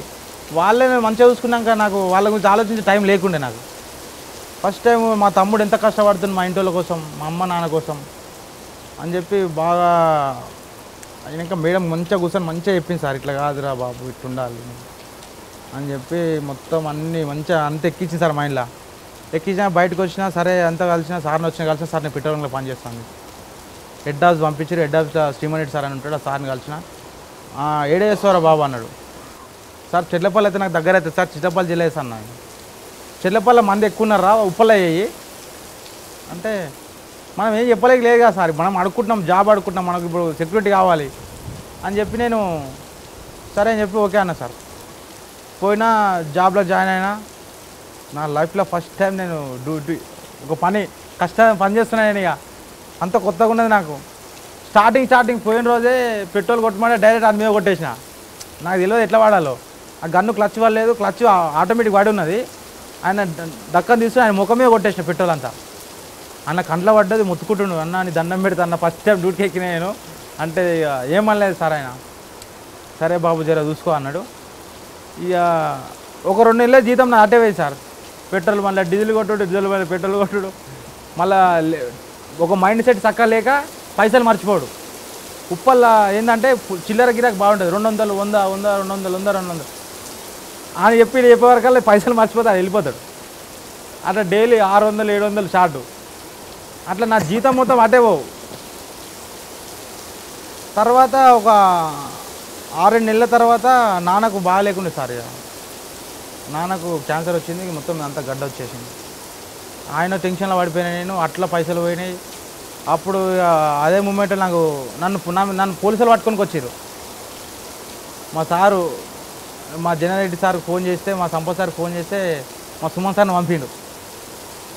వాళ్ళే మేము మంచిగా చూసుకున్నాక నాకు వాళ్ళ గురించి ఆలోచించే టైం లేకుండే నాకు. ఫస్ట్ టైం మా తమ్ముడు ఎంత కష్టపడుతుంది మా ఇంటి కోసం, మా అమ్మ నాన్న కోసం అని చెప్పి బాగా అయినాక మేడం మంచిగా కూర్చొని మంచిగా చెప్పింది సార్, ఇట్లా కాదురా బాబు ఇట్లా ఉండాలి అని చెప్పి మొత్తం అన్నీ మంచిగా అంత ఎక్కించింది సార్ మైండ్లో. ఎక్కించినా బయటకు వచ్చినా సరే అంతా కలిసినా సార్ని వచ్చినా కలిసినా సార్ నేను పెట్రోల్ బంక్లో పనిచేస్తాను. హెడ్ ఆఫీస్ పంపించారు. హెడ్ ఆఫీస్ శ్రీమణి సార్ అని ఉంటాడు. ఆ సార్ని కలిసిన ఏడే చేస్తారా బాబు అన్నాడు. సార్ చెట్లపల్లి అయితే నాకు దగ్గర అవుతుంది సార్, చిట్టపల్లి జిల్లా వేసి అన్నాను. చెట్లపల్లి మంది ఎక్కువ ఉన్నారా ఉప్పలు అయ్యాయి అంటే మనం ఏం చెప్పలేక లేదు కదా సార్, మనం అడుక్కుంటున్నాం, జాబ్ అడుక్కుంటున్నాం, మనకు ఇప్పుడు సెక్యూరిటీ కావాలి అని చెప్పి నేను సరే అని చెప్పి ఓకే అన్న సార్. పోయినా జాబ్లో జాయిన్ అయినా. నా లైఫ్లో ఫస్ట్ టైం నేను డ్యూటీ ఒక కష్టం పని చేస్తున్నాను. నేను ఇక అంత కొత్తగా ఉన్నది నాకు. స్టార్టింగ్ పోయిన రోజే పెట్రోల్ కొట్టమంటే డైరెక్ట్ అది మీద కొట్టేసిన. నాకు తెలియదు ఎట్లా వాడాలో. ఆ గన్ను క్లచ్ పడలేదు, క్లచ్ ఆటోమేటిక్ వాడి ఉన్నది. ఆయన దక్కని తీసుకుని ఆయన ముఖం మీద కొట్టేసిన పెట్రోల్ అంతా. అన్న కంట్లో పడ్డది, ముత్తుకుంటుండు. అన్న నీ దండం పెడతా అన్న, ఫస్ట్ టైం డ్యూటీకి ఎక్కిన నేను అంటే ఇక ఏమనలేదు సార్ ఆయన. సరే బాబు జర చూసుకో అన్నాడు. ఇక ఒక 2 నెలలే జీతం నా అటే పోయి సార్. పెట్రోల్ మళ్ళీ డీజిల్ మళ్ళీ పెట్రోల్ కొట్టుడు, మళ్ళీ ఒక మైండ్ సెట్ చక్కగా లేక పైసలు మర్చిపోడు. ఉప్పల్లో ఏంటంటే చిల్లర గిరాకు బాగుంటుంది. 200, 100, 100, 200, 200 అని చెప్పేవరకల్లా పైసలు మర్చిపోతాడు, వెళ్ళిపోతాడు. అట్లా డైలీ 600, 700 షార్ట్. అట్లా నా జీతం మొత్తం అటే పోవు. తర్వాత ఒక 6 నెలల తర్వాత నాన్నకు బాగాలేకుండే సార్. ఇక నాన్నకు క్యాన్సర్ వచ్చింది, మొత్తం అంతా గడ్డ వచ్చేసింది. ఆయన టెన్షన్లో పడిపోయినా నేను, అట్లా పైసలు పోయినాయి. అప్పుడు అదే మూమెంట్ నన్ను పోలీసులు పట్టుకొని వచ్చారు. మా సారు, మా జనారెడ్డి సార్కి ఫోన్ చేస్తే, మా సంపత్ సార్కి ఫోన్ చేస్తే మా సుమన్ సార్ని పంపిండు.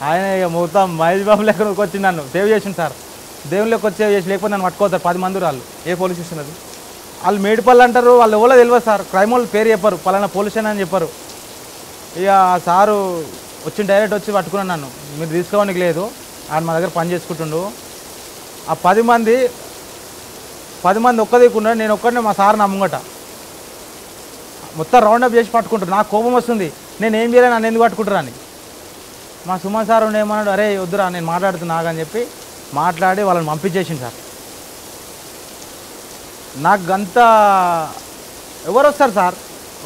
ఆయన ఇక మొత్తం మహేష్ బాబు లెక్కకి వచ్చి నన్ను సేవ్ చేసిండు సార్. దేవుళ్ళకి వచ్చి సేవ్ చేసి, లేకపోతే నన్ను పట్టుకోతారు 10 మంది వాళ్ళు. ఏ పోలీస్ స్టేషన్ అది? వాళ్ళు మేడిపల్లి అంటారు, వాళ్ళు ఎవరో తెలియదు సార్. క్రైమ్ వాళ్ళు పేరు చెప్పారు, పలానా పోలీస్ స్టేషన్ అని చెప్పారు. ఇక సారు వచ్చి డైరెక్ట్ వచ్చి పట్టుకున్నాను నన్ను. మీరు తీసుకోవడానికి లేదు, ఆయన మా దగ్గర పని చేసుకుంటుండు. ఆ 10 మంది ఒక్క దిక్కున్నాడు, నేను ఒక్కడినే మా సార్ నా ముంగట మొత్తం రౌండప్ చేసి పట్టుకుంటారు. నాకు కోపం వస్తుంది, నేను ఏం చేయలేను, నన్ను ఎందుకు పట్టుకుంటారు అని. మా సుమన్ సార్ ఏమన్నాడు, అరే వద్దురా నేను మాట్లాడుతున్నా అని చెప్పి మాట్లాడి వాళ్ళని పంపించేసింది సార్. నాకు అంతా ఎవరు వస్తారు సార్,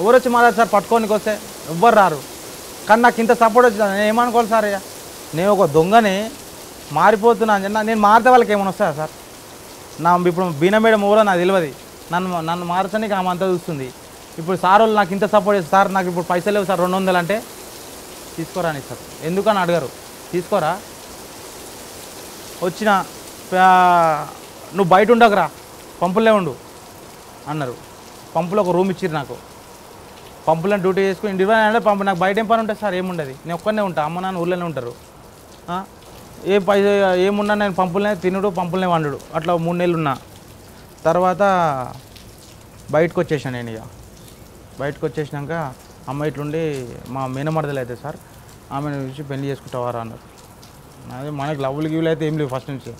ఎవరు వచ్చి మాట్లాడు సార్, పట్టుకోనికి వస్తే ఎవ్వరు రారు. కానీ నాకు ఇంత సపోర్ట్ వచ్చింది. నేను ఏమనుకోవాలి సార్, ఇక నేను ఒక దొంగని మారిపోతున్నాను. నేను మారితే వాళ్ళకి ఏమైనా వస్తుందా సార్? ఇప్పుడు బీనా మేడం ఊరో నాకు తెలియదు, నన్ను మార్చడానికి ఆమె అంతా చూస్తుంది. ఇప్పుడు సార్ వాళ్ళు నాకు ఇంత సపోర్ట్ చేస్తారు. సార్ నాకు ఇప్పుడు పైసలు లేవు సార్ 200 అంటే తీసుకోరా అని సార్. ఎందుకని అడగరు, తీసుకోరా. వచ్చిన నువ్వు బయట ఉండకురా, పంపులే ఉండు అన్నారు. పంపులో ఒక రూమ్ ఇచ్చిర్రు నాకు. పంపులను డ్యూటీ చేసుకుని 20 అంటే పంపు. నాకు బయట ఏం పని ఉంటుంది సార్, ఏముండదు. నేను ఒక్కనే ఉంటాను, అమ్మ నాన్న ఊళ్ళోనే ఉంటారు. ఏమున్నా నేను పంపులనే తినుడు, పంపులనే వండుడు. అట్లా 3 నెలలు ఉన్నా. తర్వాత బయటకు వచ్చేసాను నేను. ఇక బయటకు వచ్చేసినాక అమ్మ ఇట్లుండి మా మేనమరదలు అయితే సార్, ఆమెను చూసి పెళ్లి చేసుకుంటావారా అన్నారు. అదే మనకి లవ్లు గివ్లు అయితే ఏం లేవు ఫస్ట్ నుంచి.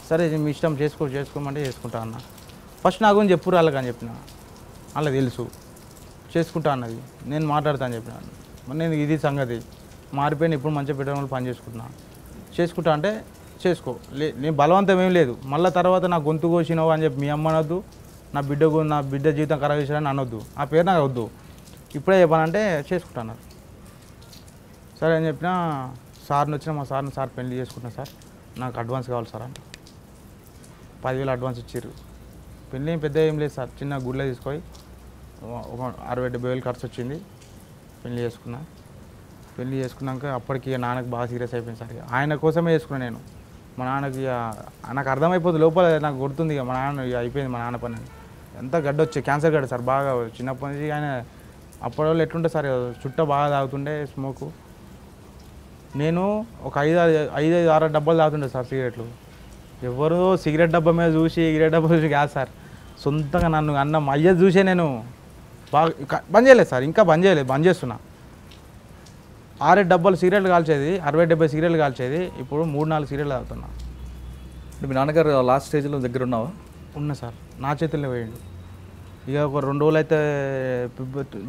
సరే మీ ఇష్టం చేసుకోమంటే చేసుకుంటా అన్న. ఫస్ట్ నా గురించి చెప్పురు వాళ్ళకి అని చెప్పిన. అలా తెలుసు చేసుకుంటా అన్నది, నేను మాట్లాడతా అని చెప్పినాను. నేను ఇది సంగతి మారిపోయిన, ఇప్పుడు మంచిగా పెట్టడం పని చేసుకుంటా అంటే చేసుకో, నేను బలవంతం ఏం లేదు. మళ్ళీ తర్వాత నా గొంతు కోసినావు అని చెప్పి మీ అమ్మ అనొద్దు, నా బిడ్డ జీవితం ఖరాబ్ చేశారని అనొద్దు, ఆ పేరు నాకు వద్దు. ఇప్పుడే చెప్పానంటే చేసుకుంటాను. సరే అని చెప్పిన. సార్ని వచ్చిన మా సార్ పెళ్లి చేసుకుంటున్నా సార్, నాకు అడ్వాన్స్ కావాలి సార్ అంటే 10,000 అడ్వాన్స్ ఇచ్చారు. పెళ్ళి ఏం పెద్ద ఏం లేదు సార్, చిన్న గుడిలో తీసుకొని ఒక 60-70 ఖర్చు వచ్చింది. పెళ్లి చేసుకున్నాక అప్పటికి నాన్నకు బాగా సీరియస్ అయిపోయింది సార్. ఆయన కోసమే చేసుకున్నాను నేను. మా నాన్నకి నాకు అర్థమైపోతుంది లోపల, నాకు గుర్తుంది ఇక మా నాన్న అయిపోయింది, మా నాన్న పని. ఎంత గడ్డ వచ్చే క్యాన్సర్ గడ్డ సార్ బాగా. చిన్నప్పటి నుంచి ఆయన అప్పటి వాళ్ళు ఎట్లుంటే సార్, చుట్ట బాగా తాగుతుండే స్మోకు. నేను ఒక 5-6 డబ్బాలు తాగుతుండే సార్ సిగరెట్లు. ఎవరో సిగరెట్ డబ్బా మీద చూసి కాదు సార్, సొంతంగా నన్ను అన్నం అయ్యేది చూసే నేను బాగా బంద్ చేయలేదు సార్. ఇంకా బంద్ చేస్తున్నా. 6 డబ్బాలు సిగరెట్లు కాల్చేది, 60-70 సిగరెట్లు కాల్చేది. ఇప్పుడు 3-4 సిగరెట్లు తాగుతున్నా. మీ నాన్నగారు లాస్ట్ స్టేజ్లో దగ్గర ఉన్నావా? ఉన్నా సార్, నా చేతుల్లో పోయిండు. ఇక ఒక 2 రోజులు అయితే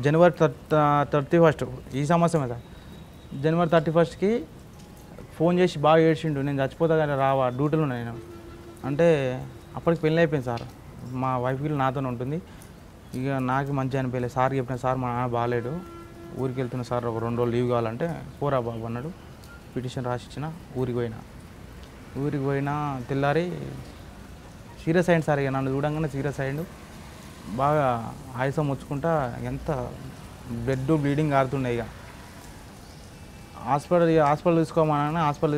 జనవరి 31 ఈ సంవత్సరమే సార్. జనవరి 31కి ఫోన్ చేసి బాగా ఏడ్చిండు, నేను చచ్చిపోతా కానీ రావా, డ్యూటీలో ఉన్నా నేను అంటే. అప్పటికి పెళ్ళి అయిపోయింది సార్. మా వైఫ్ కూడా నాతోనే ఉంటుంది. ఇక నాకు మంచిగా అనిపించలేదు. సార్ చెప్పిన, సార్ మా నాన్న బాగాలేడు, ఊరికి వెళ్తున్నా సార్, ఒక 2 రోజులు లీవ్ కావాలంటే పోరా బాబు అన్నాడు. పిటిషన్ రాసిచ్చిన ఊరికి పోయినా తెల్లారి సీరియస్ అయ్యింది సార్. ఇక నన్ను చూడంగానే సీరియస్ అయ్యిండు. బాగా ఆయాసం వచ్చుకుంటా ఎంత బ్లడ్ బ్లీడింగ్ ఆడుతున్నాయి. ఇక హాస్పిటల్ తీసుకోమని హాస్పిటల్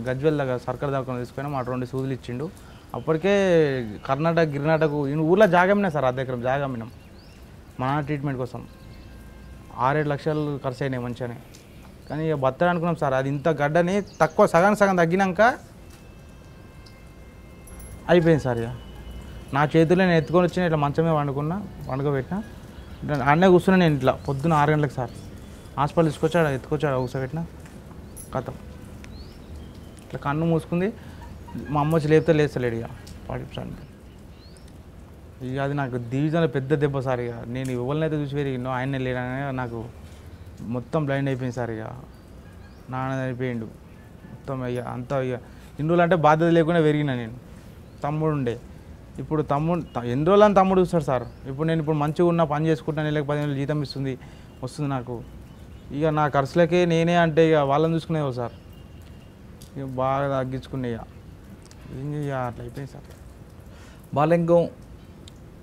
గజ్వెల్ దగ్గర సర్కార్ దాకా తీసుకుపోయినా మాట 2 సూదులు ఇచ్చిండు. అప్పటికే గిరినాటకు ఊర్లో జాగమ్మినా సార్, అర్ధ ఎకరం జాగమ్మినాం మా నాన్న ట్రీట్మెంట్ కోసం. 6-7 లక్షలు ఖర్చు అయినాయి మంచిగానే. కానీ ఇక బత్తడు అనుకున్నాం సార్. అది ఇంత గడ్డని తక్కువ సగం తగ్గినాక అయిపోయింది సార్. ఇక నా చేతుల్లో నేను ఎత్తుకొని వచ్చిన ఇట్లా మంచమే వండుకోబెట్టిన. అన్నే కూర్చున్నా నేను ఇట్లా పొద్దున్న 6 గంటలకు సార్. హాస్పిటల్ ఎత్తుకొచ్చాడు కూర్చోబెట్టిన కథం ఇట్లా కన్ను మూసుకుంది. మా అమ్మ వచ్చి లేస్తలేడు ఇక 40%. ఇక అది నాకు డివిజన్లో పెద్ద దెబ్బ సార్. ఇక నేను ఎవరినైతే చూసి పెరిగినో ఆయనే లేడనే నాకు మొత్తం బ్లైండ్ అయిపోయింది సార్. ఇక నాన్న అయిపోయిండు మొత్తం. ఇక అంతా ఇక ఇన్ని రోజులు అంటే బాధ్యత లేకుండా పెరిగినా నేను. తమ్ముడు ఉండే, ఇప్పుడు ఎన్ని రోజులు అని తమ్ముడు చూస్తాడు సార్. ఇప్పుడు నేను మంచిగా ఉన్న పని చేసుకుంటాను, నెలకు 10,000 జీతం వస్తుంది నాకు. ఇక నా ఖర్చులకే నేనే అంటే ఇక వాళ్ళని చూసుకునేవో సార్. ఇక బాగా తగ్గించుకునే ఇక ఏం చెయ్య అట్లా అయిపోయింది సార్. బాలింగం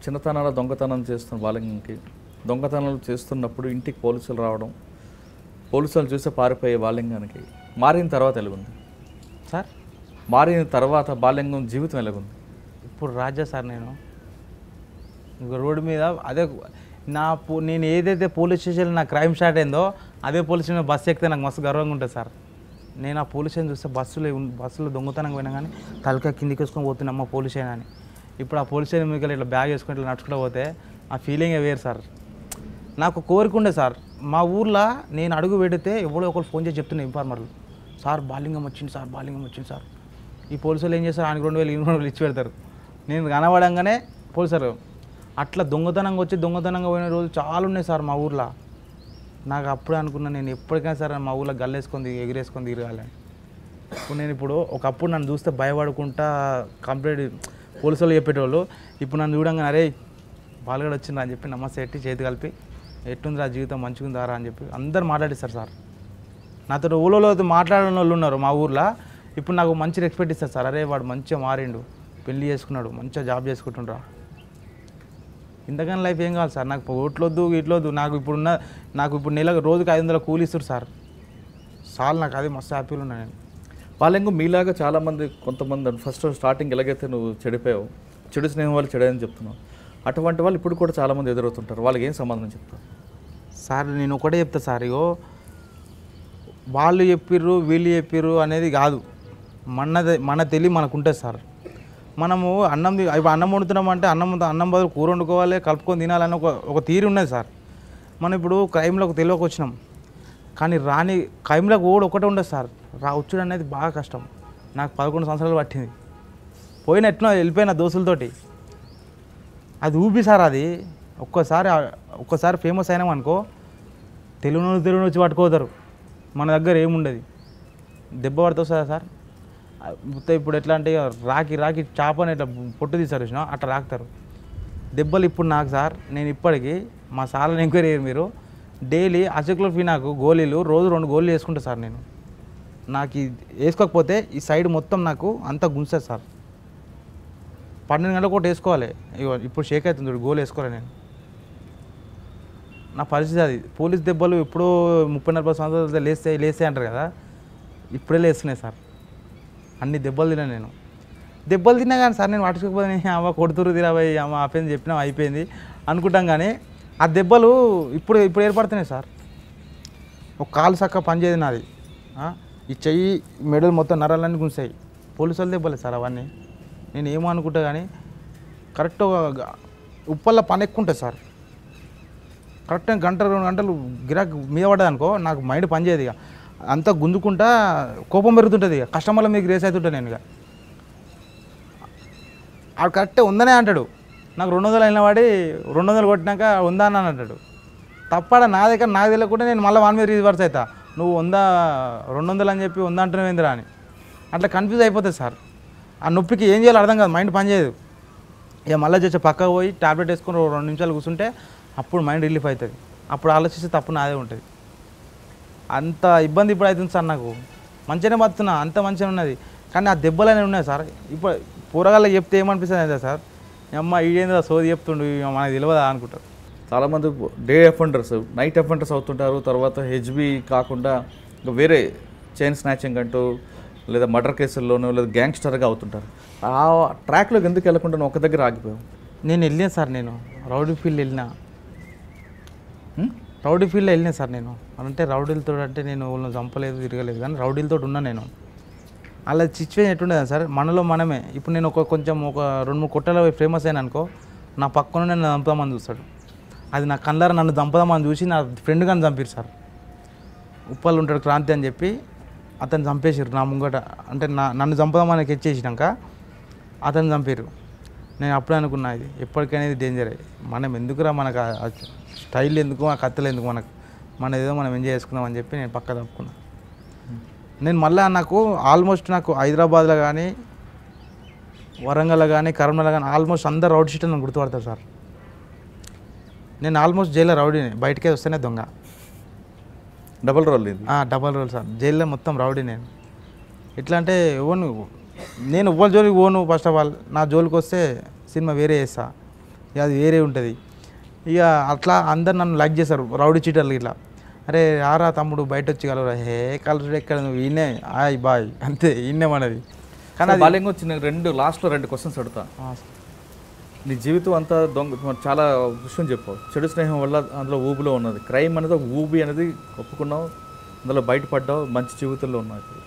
చిన్నతనాల దొంగతనం చేస్తున్న బాలింగంకి దొంగతనాలు చేస్తున్నప్పుడు ఇంటికి పోలీసులు రావడం, పోలీసులు చూసి పారిపోయే బాలింగానికి మారిన తర్వాత ఎలాగుంది సార్? మారిన తర్వాత బాలింగం జీవితం ఎలాగుంది ఇప్పుడు? రాజా సార్ నేను రోడ్డు మీద అదే నేను ఏదైతే పోలీస్ స్టేషన్లో నా క్రైమ్ స్టార్ట్ అయిందో అదే పోలీస్ స్టేషన్ బస్సు ఎక్కితే నాకు మస్తు గర్వంగా ఉంటుంది సార్. నేను ఆ పోలీస్ స్టేషన్ చూస్తే బస్సులో దొంగతనంగా పోయినా కానీ తలకాయ కిందికి వేసుకొని పోతున్నామ్మ పోలీస్ స్టేషన్ అని. ఇప్పుడు ఆ పోలీస్ స్టేషన్ మీకు ఇట్లా బ్యాగ్ వేసుకొని ఇట్లా నడుచుకుంటూ పోతే ఆ ఫీలింగే వేరు సార్. నాకు కోరిక ఉండే సార్, మా ఊర్లో నేను అడుగు పెడితే ఎవడో ఒకరు ఫోన్ చేసి చెప్తున్నా ఇన్ఫార్మర్లు, సార్ బాలింగం వచ్చింది సార్. ఈ పోలీసులు ఏం చేస్తారు, ఆయనకు 2,000 ఇచ్చి పెడతారు. నేను కనబడంగానే పోలీసులు అట్లా దొంగతనంగా పోయిన రోజులు చాలా ఉన్నాయి సార్ మా ఊర్లో. నాకు అప్పుడే అనుకున్నా నేను ఎప్పటికైనా సరే మా ఊర్లో ఎగిరేసుకొని తిరగాలని. ఇప్పుడు ఒకప్పుడు నన్ను చూస్తే భయపడుకుంటా కంప్లీట్ పోలీసులు చెప్పేటోళ్ళు. ఇప్పుడు నన్ను చూడంగానే అరే బాలుగడ వచ్చిందా అని చెప్పి నమస్తే ఎట్టి చేతి కలిపి ఎట్టుందిరా జీవితం మంచిగుందారా అని చెప్పి అందరు మాట్లాడిస్తారు సార్. నాతో ఊళ్ళో మాట్లాడిన వాళ్ళు ఉన్నారు మా ఊర్లో. ఇప్పుడు నాకు మంచి రెస్పెక్ట్ ఇస్తారు సార్. అరే వాడు మంచిగా మారిండు, పెళ్ళి చేసుకున్నాడు, మంచిగా జాబ్ చేసుకుంటుండ్రా. ఇంతకన్నా లైఫ్ ఏం కావాలి సార్? నాకు ఓట్లొద్దు ఇట్లొద్దు. నాకు ఇప్పుడు నెలకు రోజుకి 500 కూలి ఇస్తారు సార్. సార్ నాకు అది మస్తు హ్యాపీగా ఉన్నా నేను. బాలింగం మీలాగా చాలామంది కొంతమంది ఫస్ట్ స్టార్టింగ్ ఎలాగైతే నువ్వు చెడిపోయావు, చెడు స్నేహం వాళ్ళు చెడని చెప్తున్నావు, అటువంటి వాళ్ళు ఇప్పుడు కూడా చాలామంది ఎదురవుతుంటారు. వాళ్ళకి ఏం సమాధానం చెప్తారు సార్? నేను ఒకటే చెప్తా సార్, ఇగో వాళ్ళు చెప్పిర్రు వీళ్ళు చెప్పిర్రు అనేది కాదు, మన తెలివి మనకు ఉంటుంది సార్. మనము ఇప్పుడు అన్నం వండుతున్నాం అంటే అన్నం బదులు కూర వండుకోవాలి, కలుపుకొని తినాలని ఒక తీరు ఉన్నది సార్. మనం ఇప్పుడు క్రైమ్లోకి తెలియక వచ్చినాం, కానీ క్రైమ్లోకి ఒకటే ఉండదు సార్. వచ్చుడు అనేది బాగా కష్టం. నాకు 11 సంవత్సరాలు పట్టింది. ఎట్లా వెళ్ళిపోయిన దోస్తులతోటి అది ఊపి సార్. అది ఒక్కసారి ఫేమస్ అయినాం అనుకో, తెలుగు వచ్చి పట్టుకోతారు. మన దగ్గర ఏముండదు, దెబ్బ పడుతుంది సార్. ఇప్పుడు ఎట్లా అంటే రాకి చేపని ఇట్లా పొట్టు తీస్తారు చూసినా అట్లా రాకుతారు దెబ్బలు. ఇప్పుడు నాకు సార్, నేను ఇప్పటికీ మా సార్లను ఎంక్వైరీ అయ్యారు మీరు, డైలీ అసిక్లోఫినాకు గోళీలు రోజు 2 గోళీలు వేసుకుంటా సార్. నేను నాకు వేసుకోకపోతే ఈ సైడ్ మొత్తం నాకు అంతా గుంజుతుంది సార్. 12 గంటలకు ఒకటి వేసుకోవాలి. ఇప్పుడు షేక్ అవుతుంది గోలు వేసుకోవాలి. నేను నా పరిస్థితి అది. పోలీస్ దెబ్బలు ఎప్పుడో 30-40 సంవత్సరాలు లేస్తే అంటారు కదా, ఇప్పుడే లేస్తున్నాయి సార్. అన్ని దెబ్బలు తిన్నా నేను. దెబ్బలు తిన్నా కానీ సార్ నేను పట్టుకోకపోతే అమ్మ కొడుతురు తిరాబాయి అమ్మ ఆపేది చెప్పినా అయిపోయింది అనుకుంటాం. కానీ ఆ దెబ్బలు ఇప్పుడు ఏర్పడుతున్నాయి సార్. ఒక కాలు చక్క పనిచేయదు నాది, ఈ చెయ్యి మెడలు మొత్తం నరాలన్నీ గుంసాయి. పోలీసు వాళ్ళ దెబ్బలే సార్ అవన్నీ. నేను ఏమో అనుకుంటా కానీ కరెక్ట్ ఉప్పల్లో పని ఎక్కువ ఉంటుంది సార్. కరెక్ట్ 1-2 గంటలు గిరాక్ మీద పడ్డది అనుకో, నాకు మైండ్ పనిచేయదు. ఇక అంతా గుంజుకుంటా కోపం పెరుగుతుంటుంది. ఇక కస్టమర్ల మీకు రేస్ అవుతుంటా నేను. ఇక ఆడు కరెక్టే ఉందనే అంటాడు, నాకు 200 అయిన వాడి 200 కొట్టినాక ఉందా అని అంటాడు. తప్పడ నా దగ్గర నాకు తెలియకుండా నేను మళ్ళీ వాని మీద రివర్స్ అవుతా, నువ్వు 200 అని చెప్పి అంటున్నావు ఏందిరా అని. అట్లా కన్ఫ్యూజ్ అయిపోతుంది సార్. ఆ నొప్పికి ఏం చేయాలో అర్థం కాదు, మైండ్ పనిచేయదు. ఇక మళ్ళీ చేసే పక్కకు పోయి టాబ్లెట్ వేసుకొని 2 నిమిషాలు కూర్చుంటే అప్పుడు మైండ్ రిలీఫ్ అవుతుంది. అప్పుడు ఆలోచిస్తే తప్పు నాదే ఉంటుంది. అంత ఇబ్బంది ఇప్పుడు అవుతుంది సార్ నాకు. మంచిగానే బతున్నా, అంత మంచిగా ఉన్నది. కానీ ఆ దెబ్బలనే ఉన్నాయి సార్. ఇప్పుడు పూరగాళ్ళకి చెప్తే ఏమనిపిస్తుంది అంటే సార్, అమ్మ ఈడేందో సోది చెప్తుండు మనకు తెలియదా అనుకుంటారు. చాలామంది డే అఫెండర్స్ నైట్ అఫెండర్స్ అవుతుంటారు. తర్వాత హెచ్బి కాకుండా ఇంకా వేరే చైన్ స్నాచింగ్ అంటూ లేదా మర్డర్ కేసుల్లోనూ లేదా గ్యాంగ్స్టర్గా అవుతుంటారు. ఆ ట్రాక్లోకి ఎందుకు వెళ్ళకుండా నువ్వు ఒక దగ్గర ఆగిపోయావు? నేను వెళ్ళినా సార్, నేను రౌడీ ఫీల్డ్ వెళ్ళినా, రౌడీ ఫీల్డ్లో వెళ్ళినా సార్ నేను. అంటే రౌడీలతో అంటే నేను వాళ్ళని చంపలేదు, తిరగలేదు, కానీ రౌడీలతో ఉన్నా నేను. అలా సిచ్యువేషన్ ఎట్టుండేది సార్, మనలో మనమే. ఇప్పుడు నేను కొంచెం ఒక 2-3 కొట్టలో ఫేమస్ అయినా అనుకో, నా పక్కన నన్ను చంపుదామని చూస్తాడు. అది నా కళ్ళారా నన్ను చంపుదామని చూసి నా ఫ్రెండ్ కానీ చంపారు సార్. ఉప్పల్ ఉంటాడు క్రాంతి అని చెప్పి, అతను చంపేసారు నా ముంగట. అంటే నన్ను చంపుదామని ఎచ్చేసినాక అతను చంపారు. నేను అప్పుడే అనుకున్నా, ఇది ఎప్పటికైనా ఇది డేంజరే. మనం ఎందుకురా, మనకు ఆ స్టైల్ ఎందుకు, ఆ కత్తులు ఎందుకు, మన ఏదో మనం ఎంజాయ్ చేసుకుందాం అని చెప్పి నేను పక్క తప్పుకున్నా. నేను మళ్ళీ నాకు ఆల్మోస్ట్ నాకు హైదరాబాద్లో కానీ వరంగల్లో కానీ కరీంనగర్లో కానీ ఆల్మోస్ట్ అందరు రౌడీ షీట్ నన్ను గుర్తుపడతారు సార్. నేను ఆల్మోస్ట్ జైల్లో రౌడీని, బయటకే వస్తేనే దొంగ. డబల్ రోల్ ఇది? Double role sir. జైల్లో మొత్తం రౌడీ నేను. ఎట్లా అంటే నేను ఎవ్వరి జోలికి పోను. ఫస్ట్ ఆఫ్ ఆల్ నా జోలికి వస్తే సినిమా వేరే చేస్తా, ఇక అది వేరే ఉంటుంది. ఇక అట్లా అందరు నన్ను లైక్ చేశారు రౌడీ చీటర్లు ఇట్లా. అరే ఆరా తమ్ముడు బయట వచ్చి కలవరా, హే కలర్ ఎక్కడ నువ్వు ఈయనే ఆయ్ బాయ్ అంతే ఈయనే మనది. కానీ బాల్యంగా వచ్చిన లాస్ట్లో 2 క్వశ్చన్స్ అడుగుతా. నీ జీవితం అంతా చాలా విషయం చెప్పావు. చెడు స్నేహం వల్ల అందులో ఊబిలో ఉన్నది, క్రైమ్ అనేది ఒక ఊబి అనేది ఒప్పుకున్నావు, అందులో బయటపడ్డావు, మంచి జీవితంలో ఉన్నావు. ఇప్పుడు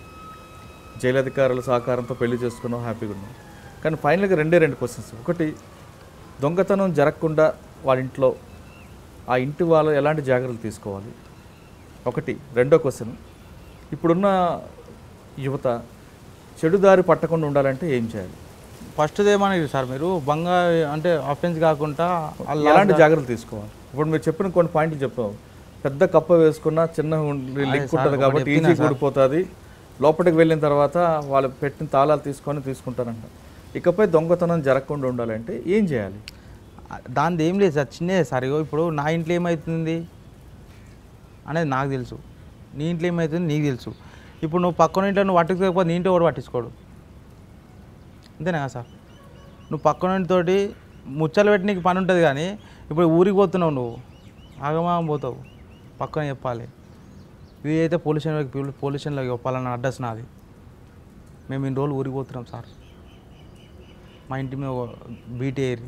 జైలు అధికారుల సహకారంతో పెళ్లి చేసుకున్నావు, హ్యాపీగా ఉన్నావు. కానీ ఫైనల్గా 2 క్వశ్చన్స్. ఒకటి, దొంగతనం జరగకుండా వాళ్ళ ఇంట్లో ఆ ఇంటి వాళ్ళు ఎలాంటి జాగ్రత్తలు తీసుకోవాలి ఒకటి. రెండో క్వశ్చన్, ఇప్పుడున్న యువత చెడుదారి పట్టకుండా ఉండాలంటే ఏం చేయాలి? ఫస్ట్ది ఏమనేది సార్ మీరు, అంటే అఫెన్స్ కాకుండా ఎలాంటి జాగ్రత్తలు తీసుకోవాలి? ఇప్పుడు మీరు చెప్పిన కొన్ని పాయింట్లు చెప్పావు. పెద్ద కప్ప వేసుకున్న చిన్న లింక్ ఉంటుంది కాబట్టి ఈజీ కూడిపోతుంది, లోపలికి వెళ్ళిన తర్వాత వాళ్ళు పెట్టిన తాళాలు తీసుకుంటారంట. ఇకపై దొంగతనం జరగకుండా ఉండాలంటే ఏం చేయాలి? దానిది ఏం లేదు సార్, చిన్నదే సార్. ఇప్పుడు నా ఇంట్లో ఏమవుతుంది అనేది నాకు తెలుసు, నీ ఇంట్లో ఏమవుతుంది నీకు తెలుసు. ఇప్పుడు నువ్వు పక్కన ఇంట్లో నువ్వు పట్టించుకోకపోతే నీ ఇంట్లో ఎవరు పట్టించుకోడు, అంతేనా సార్? నువ్వు పక్కన తోటి ముచ్చలు పెట్టి నీకు పని ఉంటుంది. కానీ ఇప్పుడు ఊరికి పోతున్నావు, నువ్వు ఆగమాగం పోతావు, పక్కన చెప్పాలి. ఇది అయితే పొల్యూషన్లోకి చెప్పాలన్న అడ్రస్ నాది. మేము ఇన్ని రోజులు ఊరికి పోతున్నాం సార్, మా ఇంటి మీద బీటీ ఏరి.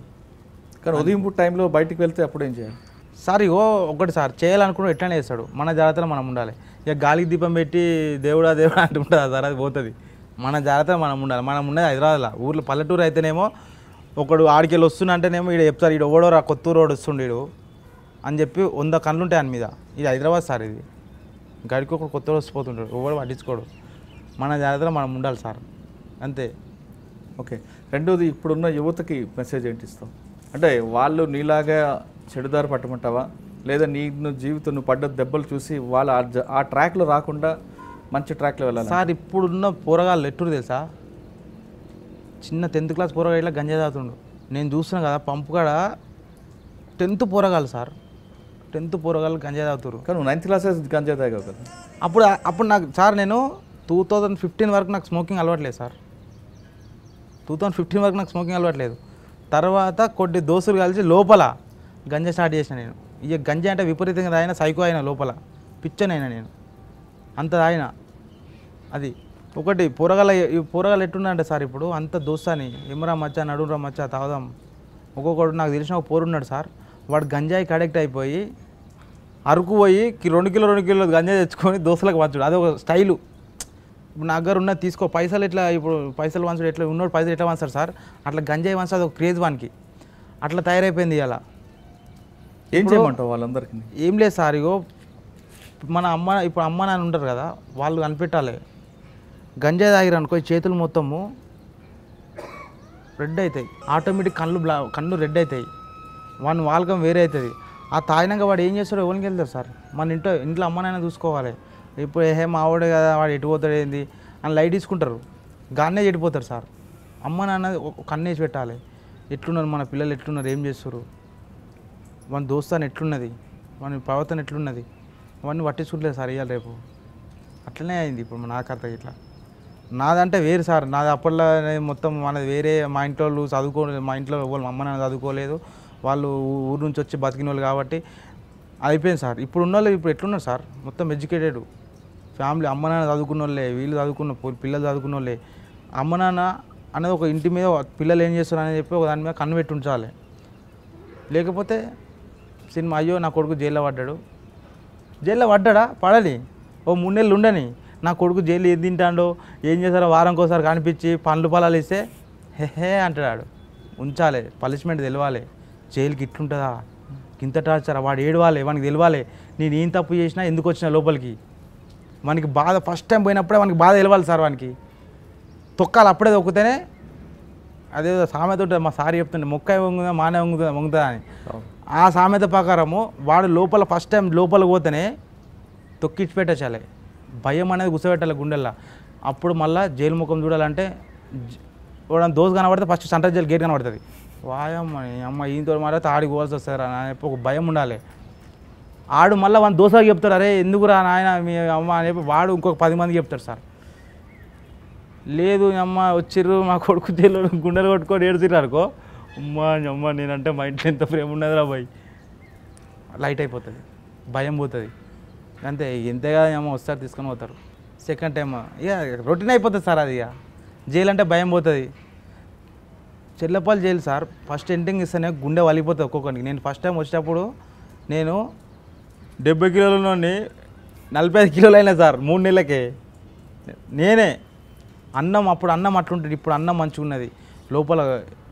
కానీ ఉదయం టైంలో బయటికి వెళ్తే అప్పుడు ఏం చేయాలి సార్? ఒకటి సార్, చేయాలనుకుంటే ఎట్లనే చేస్తాడు, మన జాగ్రత్తలో మనం ఉండాలి. ఇక గాలికి దీపం పెట్టి దేవుడా దేవుడా అంటుంటుంది సార్, అది పోతుంది. మన జాగ్రత్తలో మనం ఉండాలి. మనం ఉన్నది హైదరాబాద్లో, ఊర్లో పల్లెటూరు అయితేనేమో ఒకడు ఆడికెళ్ళి వస్తున్నా అంటేనేమో ఈడ చెప్తారు, ఈడు ఓడోరా కొత్తూరు రోడ్ వస్తుండీడు అని చెప్పి 100 కళ్ళు ఉంటాయి ఆయన మీద. ఇది హైదరాబాద్ సార్, ఇది గడికి ఒకడు కొత్త వస్తుపోతుంటాడు, ఎవడు పట్టించుకోడు. మన జాగ్రత్తలో మనం ఉండాలి సార్, అంతే. ఓకే. రెండోది, ఇప్పుడున్న యువతకి మెసేజ్ ఏంటి ఇస్తావు? అంటే వాళ్ళు నీలాగా చెడుదారి పట్టమంటావా, లేదా నువ్వు పడ్డ దెబ్బలు చూసి వాళ్ళు ఆ ట్రాక్లో రాకుండా మంచి ట్రాక్లో వెళ్ళాలి సార్? ఇప్పుడున్న పోరగాళ్ళు ఎట్టురు తెలుసా, చిన్న 10th క్లాస్ పోరగాళ్ళు ఇట్లా గంజా తాగుతుండు. నేను చూస్తున్నాను కదా పంపు కాడ 10th పోరగాళ్ళు సార్, 10th పోరగాళ్ళు గంజా తాగుతారు. కానీ 9th క్లాస్ గంజా తాగావు కదా. అప్పుడు నాకు సార్, నేను 2015 వరకు నాకు స్మోకింగ్ అలవాట్లేదు సార్. 2015 వరకు నాకు స్మోకింగ్ అలవాట్లేదు. తర్వాత కొద్ది దోస్తులు కలిసి లోపల గంజా స్టార్ట్ చేసిన నేను. ఇక గంజా అంటే విపరీతంగా తాగిన, సైకో అయినా, లోపల పిచ్చనైనా నేను, అంత తాగిన. అది ఒకటి. పోరగాళ్ళు ఎట్టున్నాడంటే సార్, ఇప్పుడు అంత దోస్తాని ఎమరా మచ్చా నడురా మచ్చా తాగుదాం. ఒక్కొక్కడు నాకు తెలిసిన ఒక పోరున్నాడు సార్, వాడు గంజాయికి అడిక్ట్ అయిపోయి అరకు పోయి 2 కిలో గంజాయి తెచ్చుకొని దోస్తులకు పంచుడు. అది ఒక స్టైలు. ఇప్పుడు నా దగ్గర ఉన్నది తీసుకో, పైసలు ఎట్లా, ఇప్పుడు పైసలు వంచుడు ఎట్లా, ఉన్నోడు పైసలు ఎట్లా వంచారు సార్, అట్లా గంజాయి వంచాడు. అది ఒక క్రేజ్ వానికి, అట్లా తయారైపోయింది. ఇలా ఏం చేయమంటావు వాళ్ళందరికీ? ఏం లేదు సార్, ఇప్పుడు అమ్మ నాన్న ఉంటారు కదా, వాళ్ళు కనిపెట్టాలి. గంజాయి తాగిరు అనుకో, చేతులు మొత్తము రెడ్ అవుతాయి, ఆటోమేటిక్ కళ్ళు రెడ్ అవుతాయి, వాని వాల్కం వేరే అవుతుంది. ఆ తాగినాక వాడు ఏం చేస్తాడో ఎవరికి వెళ్తారు సార్? మన ఇంట్లో అమ్మ నాన్న చూసుకోవాలి. ఇప్పుడు మా వాడే కదా, వాడు ఎటు పోతాడు ఏంది అని లైట్ తీసుకుంటారు, గానే చెడిపోతారు సార్. అమ్మ నాన్న కన్నేసి పెట్టాలి, ఎట్లున్నారు మన పిల్లలు, ఎట్లున్నారు, ఏం చేస్తారు, మన దోస్తాన్ని ఎట్లున్నది, మన ప్రవర్తన ఎట్లున్నది, అవన్నీ పట్టించుకుంటలేదు సార్ ఇవాళ రేపు. అట్లనే అయింది ఇప్పుడు నా కథ ఇట్లా. నాదంటే వేరు సార్, నాది అప్పట్లో మొత్తం మనది వేరే. మా ఇంట్లో వాళ్ళు మా ఇంట్లో వాళ్ళు మా అమ్మ నాన్న చదువుకోలేదు, వాళ్ళు ఊరు నుంచి వచ్చి బతికిన వాళ్ళు కాబట్టి అయిపోయింది సార్. ఇప్పుడు ఉన్న వాళ్ళు ఇప్పుడు ఎట్లున్నారు సార్, మొత్తం ఎడ్యుకేటెడ్ ఫ్యామిలీ. అమ్మ నాన్న చదువుకున్న వాళ్ళే, వీళ్ళు చదువుకున్న పిల్లలు చదువుకున్న వాళ్ళే. అమ్మ నాన్న అనేది ఒక ఇంటి మీద పిల్లలు ఏం చేస్తారు అని చెప్పి ఒక దాని మీద కన్ను పెట్టి ఉంచాలి. లేకపోతే సినిమా అయ్యో నా కొడుకు జైల్లో పడ్డాడు, జైల్లో పడ్డా పడని ఓ 3 నెలలు ఉండని, నా కొడుకు జైలు ఏం తింటాడో ఏం చేస్తారో వారంకోసారి కనిపించి పండ్లు పొలాలు ఇస్తే హే అంటాడు. ఉంచాలి, పనిష్మెంట్ తెలవాలి. జైలుకి ఇట్లుంటుందా, ఇంత టార్చరా, వాడు ఏడవాలి, వానికి తెలవాలి నేను ఏం తప్పు చేసినా ఎందుకు వచ్చినా లోపలికి. మనకి బాధ ఫస్ట్ టైం పోయినప్పుడే మనకి బాధ తెలవాలి సార్. వానికి తొక్కాలి, అప్పుడే తొక్కితేనే. అదేదో సామెత ఉంటుంది, మా సార్ చెప్తుండే, మొక్క వంగుదా మానే వంగుతుందా అని. ఆ సామెత ప్రకారము వాడు లోపల ఫస్ట్ టైం లోపలికి పోతేనే తొక్కిచ్చి పెట్టాలి. భయం అనేది గుసపెట్టాలి గుండెల్లో. అప్పుడు మళ్ళీ జైలు ముఖం చూడాలంటే వాడు దోసు కనబడితే ఫస్ట్ సెంట్రల్ జైలు గేట్ కనబడుతుంది. అమ్మ ఈయనతో మాట్లాడితే ఆడికి పోవాల్సి వస్తారా అని చెప్పి ఒక భయం ఉండాలి. ఆడు మళ్ళీ వాడిని దోసాకి చెప్తాడు, అరే ఎందుకురా నాయన మీ అమ్మ అని చెప్పి వాడు ఇంకొక 10 మందికి చెప్తాడు సార్. లేదు అమ్మ వచ్చిర్రు మా కొడుకు జైలు గుండెలు కొట్టుకొని ఏడుతున్నారు అనుకో, అమ్మ నేనంటే మా ఇంట్లో ఎంత ప్రేమ ఉన్నదిరా బాయ్, లైట్ అయిపోతుంది, భయం పోతుంది. అంతే, ఎంతగా అమ్మ వస్తారు తీసుకొని పోతారు. సెకండ్ టైం ఇక రొటీన్ అయిపోతుంది సార్. అది ఇక జైలు అంటే భయం పోతుంది. చెర్లపల్లి జైలు సార్ ఫస్ట్ ఎంట్రింగ్ ఇస్తేనే గుండె వలిపోతుంది ఒక్కొక్కరికి. నేను ఫస్ట్ టైం వచ్చేటప్పుడు నేను 70 కిలోల నుండి 45 కిలోలు అయినా సార్ 3 నెలలకే. నేనే అన్నం, అప్పుడు అన్నం అట్లుంటుంది, ఇప్పుడు అన్నం మంచిగా ఉన్నది. లోపల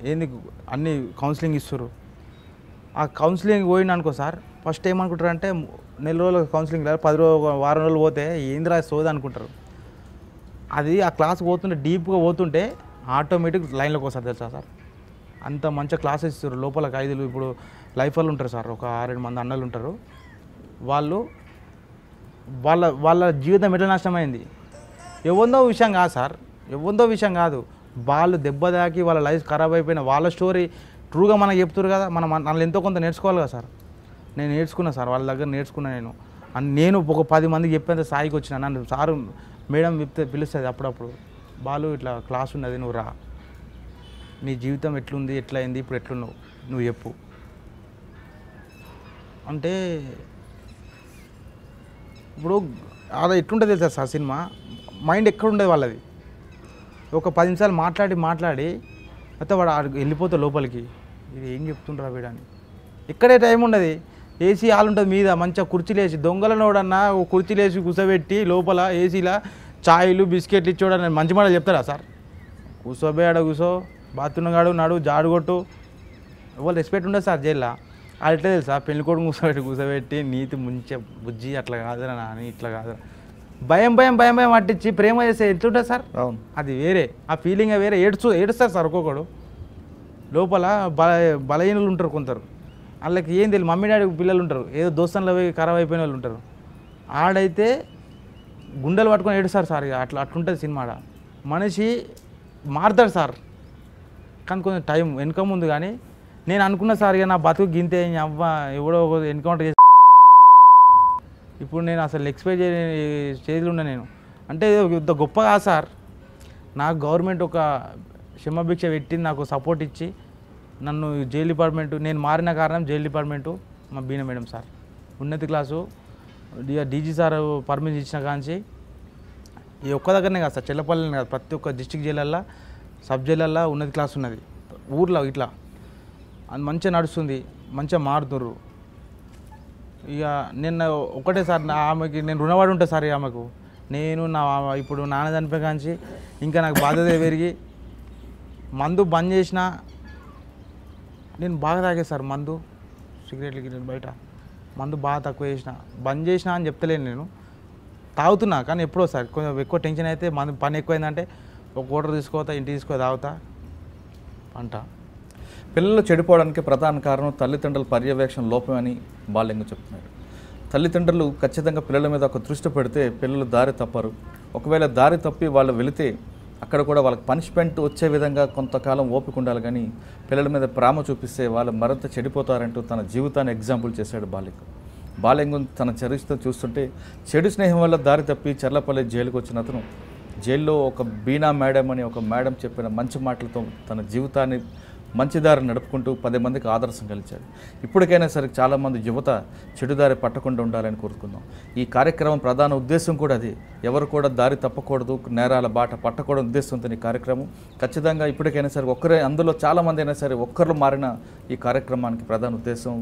ఏంది అన్నీ కౌన్సిలింగ్ ఇస్తారు. ఆ కౌన్సిలింగ్ పోయిన అనుకో సార్, ఫస్ట్ ఏమనుకుంటారు అంటే 4 రోజులు కౌన్సిలింగ్ లేదు, 10 రోజులు వారం రోజులు పోతే ఏందిరా సోది అనుకుంటారు. అది ఆ క్లాస్ పోతుంటే డీప్గా పోతుంటే ఆటోమేటిక్ లైన్లోకి వస్తారు తెలుసా సార్. అంత మంచిగా క్లాసెస్ ఇస్తారు. లోపల ఖైదీలు ఇప్పుడు లైఫ్ వాళ్ళు ఉంటారు సార్, ఒక 6-7 మంది అన్నలు ఉంటారు. వాళ్ళు వాళ్ళ జీవితం ఎట్లా నష్టమైంది ఎవరిదో విషయం కాదు సార్, ఎవరిదో విషయం కాదు. వాళ్ళు దెబ్బ తాకి వాళ్ళ లైఫ్ ఖరాబ్ అయిపోయిన వాళ్ళ స్టోరీ ట్రూగా మనకు చెప్తారు కదా. మనం ఎంతో కొంత నేర్చుకోవాలి కదా సార్. నేను నేర్చుకున్నా సార్, వాళ్ళ దగ్గర నేర్చుకున్నా. నేను ఒక 10 మందికి చెప్పేంత స్థాయికి వచ్చిన. నన్ను సారు మేడం పిలుస్తుంది అప్పుడప్పుడు, బాలు ఇట్లా క్లాస్ ఉన్నది నువ్వు రా, నీ జీవితం ఎట్లుంది ఎట్లయింది ఇప్పుడు ఎట్లున్నావు నువ్వు చెప్పు అంటే. ఇప్పుడు అలా ఎట్లుంటుంది తెలుసా సార్ సినిమా, మైండ్ ఎక్కడ ఉండేది వాళ్ళది. ఒక 10 నిమిషాలు మాట్లాడి అయితే వాడు వెళ్ళిపోతాడు లోపలికి. ఇది ఏం చెప్తుండ్రా వీడని. ఇక్కడే టైం ఉండదు. ఏసీ హాల్ ఉంటుంది మీద, మంచిగా కుర్చీలు వేసి దొంగలనోడన్నా కుర్చీలు వేసి కూర్చోబెట్టి లోపల ఏసీలో ఛాయలు బిస్కెట్లు ఇచ్చోడని మంచి మాటలు చెప్తారా సార్. కూర్చోబే ఆడ కూర్చో, బాత్రూమ్ గాడు నాడు జాడు కొట్టు, ఎవరు రెస్పెక్ట్ ఉండదు సార్ జైల్లో. అది ఎట్లా తెలుసా, పెళ్లి కొడుకు కూర్చోబెట్టి నీతి ముంచే బుజ్జి అట్లా కాదురా నాని ఇట్లా కాదురా, భయం పట్టించి ప్రేమ చేస్తే ఎట్లుంటుంది సార్. అవును, అది వేరే, ఆ ఫీలింగ్ వేరే. ఏడుస్తారు సార్ ఒక్కొక్కడు. లోపల బలహీనులు ఉంటారు కొందరు, వాళ్ళకి ఏం తెలియదు. మమ్మీ డాడీ పిల్లలు ఉంటారు, ఏదో దోస్తుల్లో పోయి ఖరాబ్ అయిపోయిన వాళ్ళు ఉంటారు. ఆడైతే గుండెలు పట్టుకొని ఏడుస్తారు సార్. ఇక అట్లుంటుంది సినిమా. మనిషి మారుతాడు సార్, కానీ కొంచెం టైం వెనుక ముందు. కానీ నేను అనుకున్న సార్ ఇక నా బతుకు గింతే అవ్వ ఎవడో ఎన్కౌంటర్ చేసి ఇప్పుడు నేను అసలు ఎక్స్పెక్ట్ చేయని స్టేజ్లో ఉన్నా నేను. అంటే ఇంత గొప్ప కాదు సార్. నాకు గవర్నమెంట్ ఒక క్షమాభిక్ష పెట్టి నాకు సపోర్ట్ ఇచ్చి నన్ను జైలు డిపార్ట్మెంటు, నేను మారిన కారణం జైలు డిపార్ట్మెంటు మా బీనా మేడం సార్. ఉన్నతి క్లాసు డీజీ సార్ పర్మిషన్ ఇచ్చిన కాంచి ఈ ఒక్క దగ్గరనే కాదు సార్, చెల్లపల్లిని కాదు, ప్రతి ఒక్క డిస్టిక్ జైలల్లో సబ్ జైలల్లో ఉన్నతి క్లాస్ ఉన్నది. ఊర్లో ఇట్లా అది మంచిగా నడుస్తుంది, మంచిగా మారుతుర్రు. ఇక నిన్న ఒకటే సార్, ఆమెకి నేను రుణపడి ఉంటాను సార్. ఆమెకు నేను ఇప్పుడు నాన్న చనిపోయి కాంచి ఇంకా నాకు బాధ్యత పెరిగి మందు బంద్ చేసిన. నేను బాగా తాగే సార్ మందు, సిగరెట్లకి నేను బయట మందు బాగా తక్కువ చేసిన, బంద్ చేసిన అని చెప్తలేను. నేను తాగుతున్నా, కానీ ఎప్పుడో సార్ కొంచెం ఎక్కువ టెన్షన్ అయితే మందు పని ఎక్కువైందంటే ఒక కోటర్ తీసుకోతా, ఇంటికి తీసుకో తాగుతా అంట. పిల్లలు చెడిపోవడానికి ప్రధాన కారణం తల్లిదండ్రుల పర్యవేక్షణ లోపమని బాలింగ చెప్తున్నాడు. తల్లిదండ్రులు ఖచ్చితంగా పిల్లల మీద ఒక దృష్టి పెడితే పిల్లలు దారి తప్పరు. ఒకవేళ దారి తప్పి వాళ్ళు వెళితే అక్కడ కూడా వాళ్ళకి పనిష్మెంట్ వచ్చే విధంగా కొంతకాలం ఓపిక ఉండాలి. కానీ పిల్లల మీద ప్రేమ చూపిస్తే వాళ్ళు మరింత చెడిపోతారంటూ తన జీవితాన్ని ఎగ్జాంపుల్ చేశాడు బాలిక. బాల్యంగం తన చరిత్ర చూస్తుంటే చెడు స్నేహం వల్ల దారి తప్పి చర్లపల్లి జైలుకు వచ్చిన అతను జైల్లో ఒక బీనా మేడం అని ఒక మేడం చెప్పిన మంచి మాటలతో తన జీవితాన్ని మంచిదారి నడుపుకుంటూ 10 మందికి ఆదర్శం కలిచాడు. ఇప్పటికైనా సరే చాలామంది యువత చెడుదారి పట్టకుండా ఉండాలని కోరుకుందాం. ఈ కార్యక్రమం ప్రధాన ఉద్దేశం కూడా అది. ఎవరు కూడా దారి తప్పకూడదు, నేరాల బాట పట్టకూడదు ఉద్దేశంతో ఈ కార్యక్రమం. ఖచ్చితంగా ఇప్పటికైనా సరే ఒక్కరే, అందులో చాలామంది అయినా సరే ఒక్కరు మారిన ఈ కార్యక్రమానికి ప్రధాన ఉద్దేశం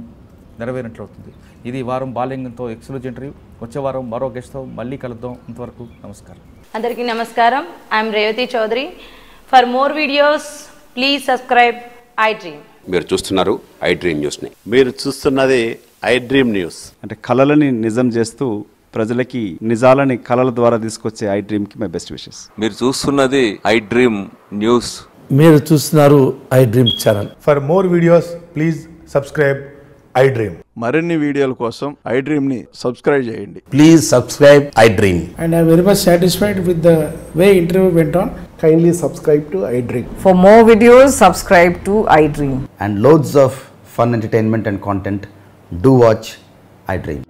నెరవేరినట్లు అవుతుంది. ఇది వారం బాల్యంగంతో ఎక్స్క్లూజివ్ ఇంటర్వ్యూ. వచ్చే వారం మరో గెస్ట్తో మళ్ళీ కలుద్దాం. ఇంతవరకు నమస్కారం. అందరికీ నమస్కారం. I'm Revathi Chowdary. For more videos please subscribe I dream. మీరు చూస్తున్నారు ఐ డ్రీమ్ న్యూస్ని. మీరు చూస్తున్నది ఐ డ్రీమ్ న్యూస్. అంటే కళలని నిజం చేస్తూ ప్రజలకి నిజాలని కళల ద్వారా తీసుకొచ్చే ఐ డ్రీమ్కి మై బెస్ట్ విషెస్. మీరు చూస్తున్నది ఐ డ్రీమ్ న్యూస్. మీరు చూస్తున్నారు I dream channel. For more videos please subscribe I dream. మరిన్ని వీడియోల కోసం ఐ డ్రీమ్ని సబ్స్క్రైబ్ చేయండి. Please subscribe I dream. And I am very much satisfied with the way interview went on. Kindly subscribe to I Dream. For more videos, subscribe to I Dream. And loads of fun entertainment and content. Do watch I Dream.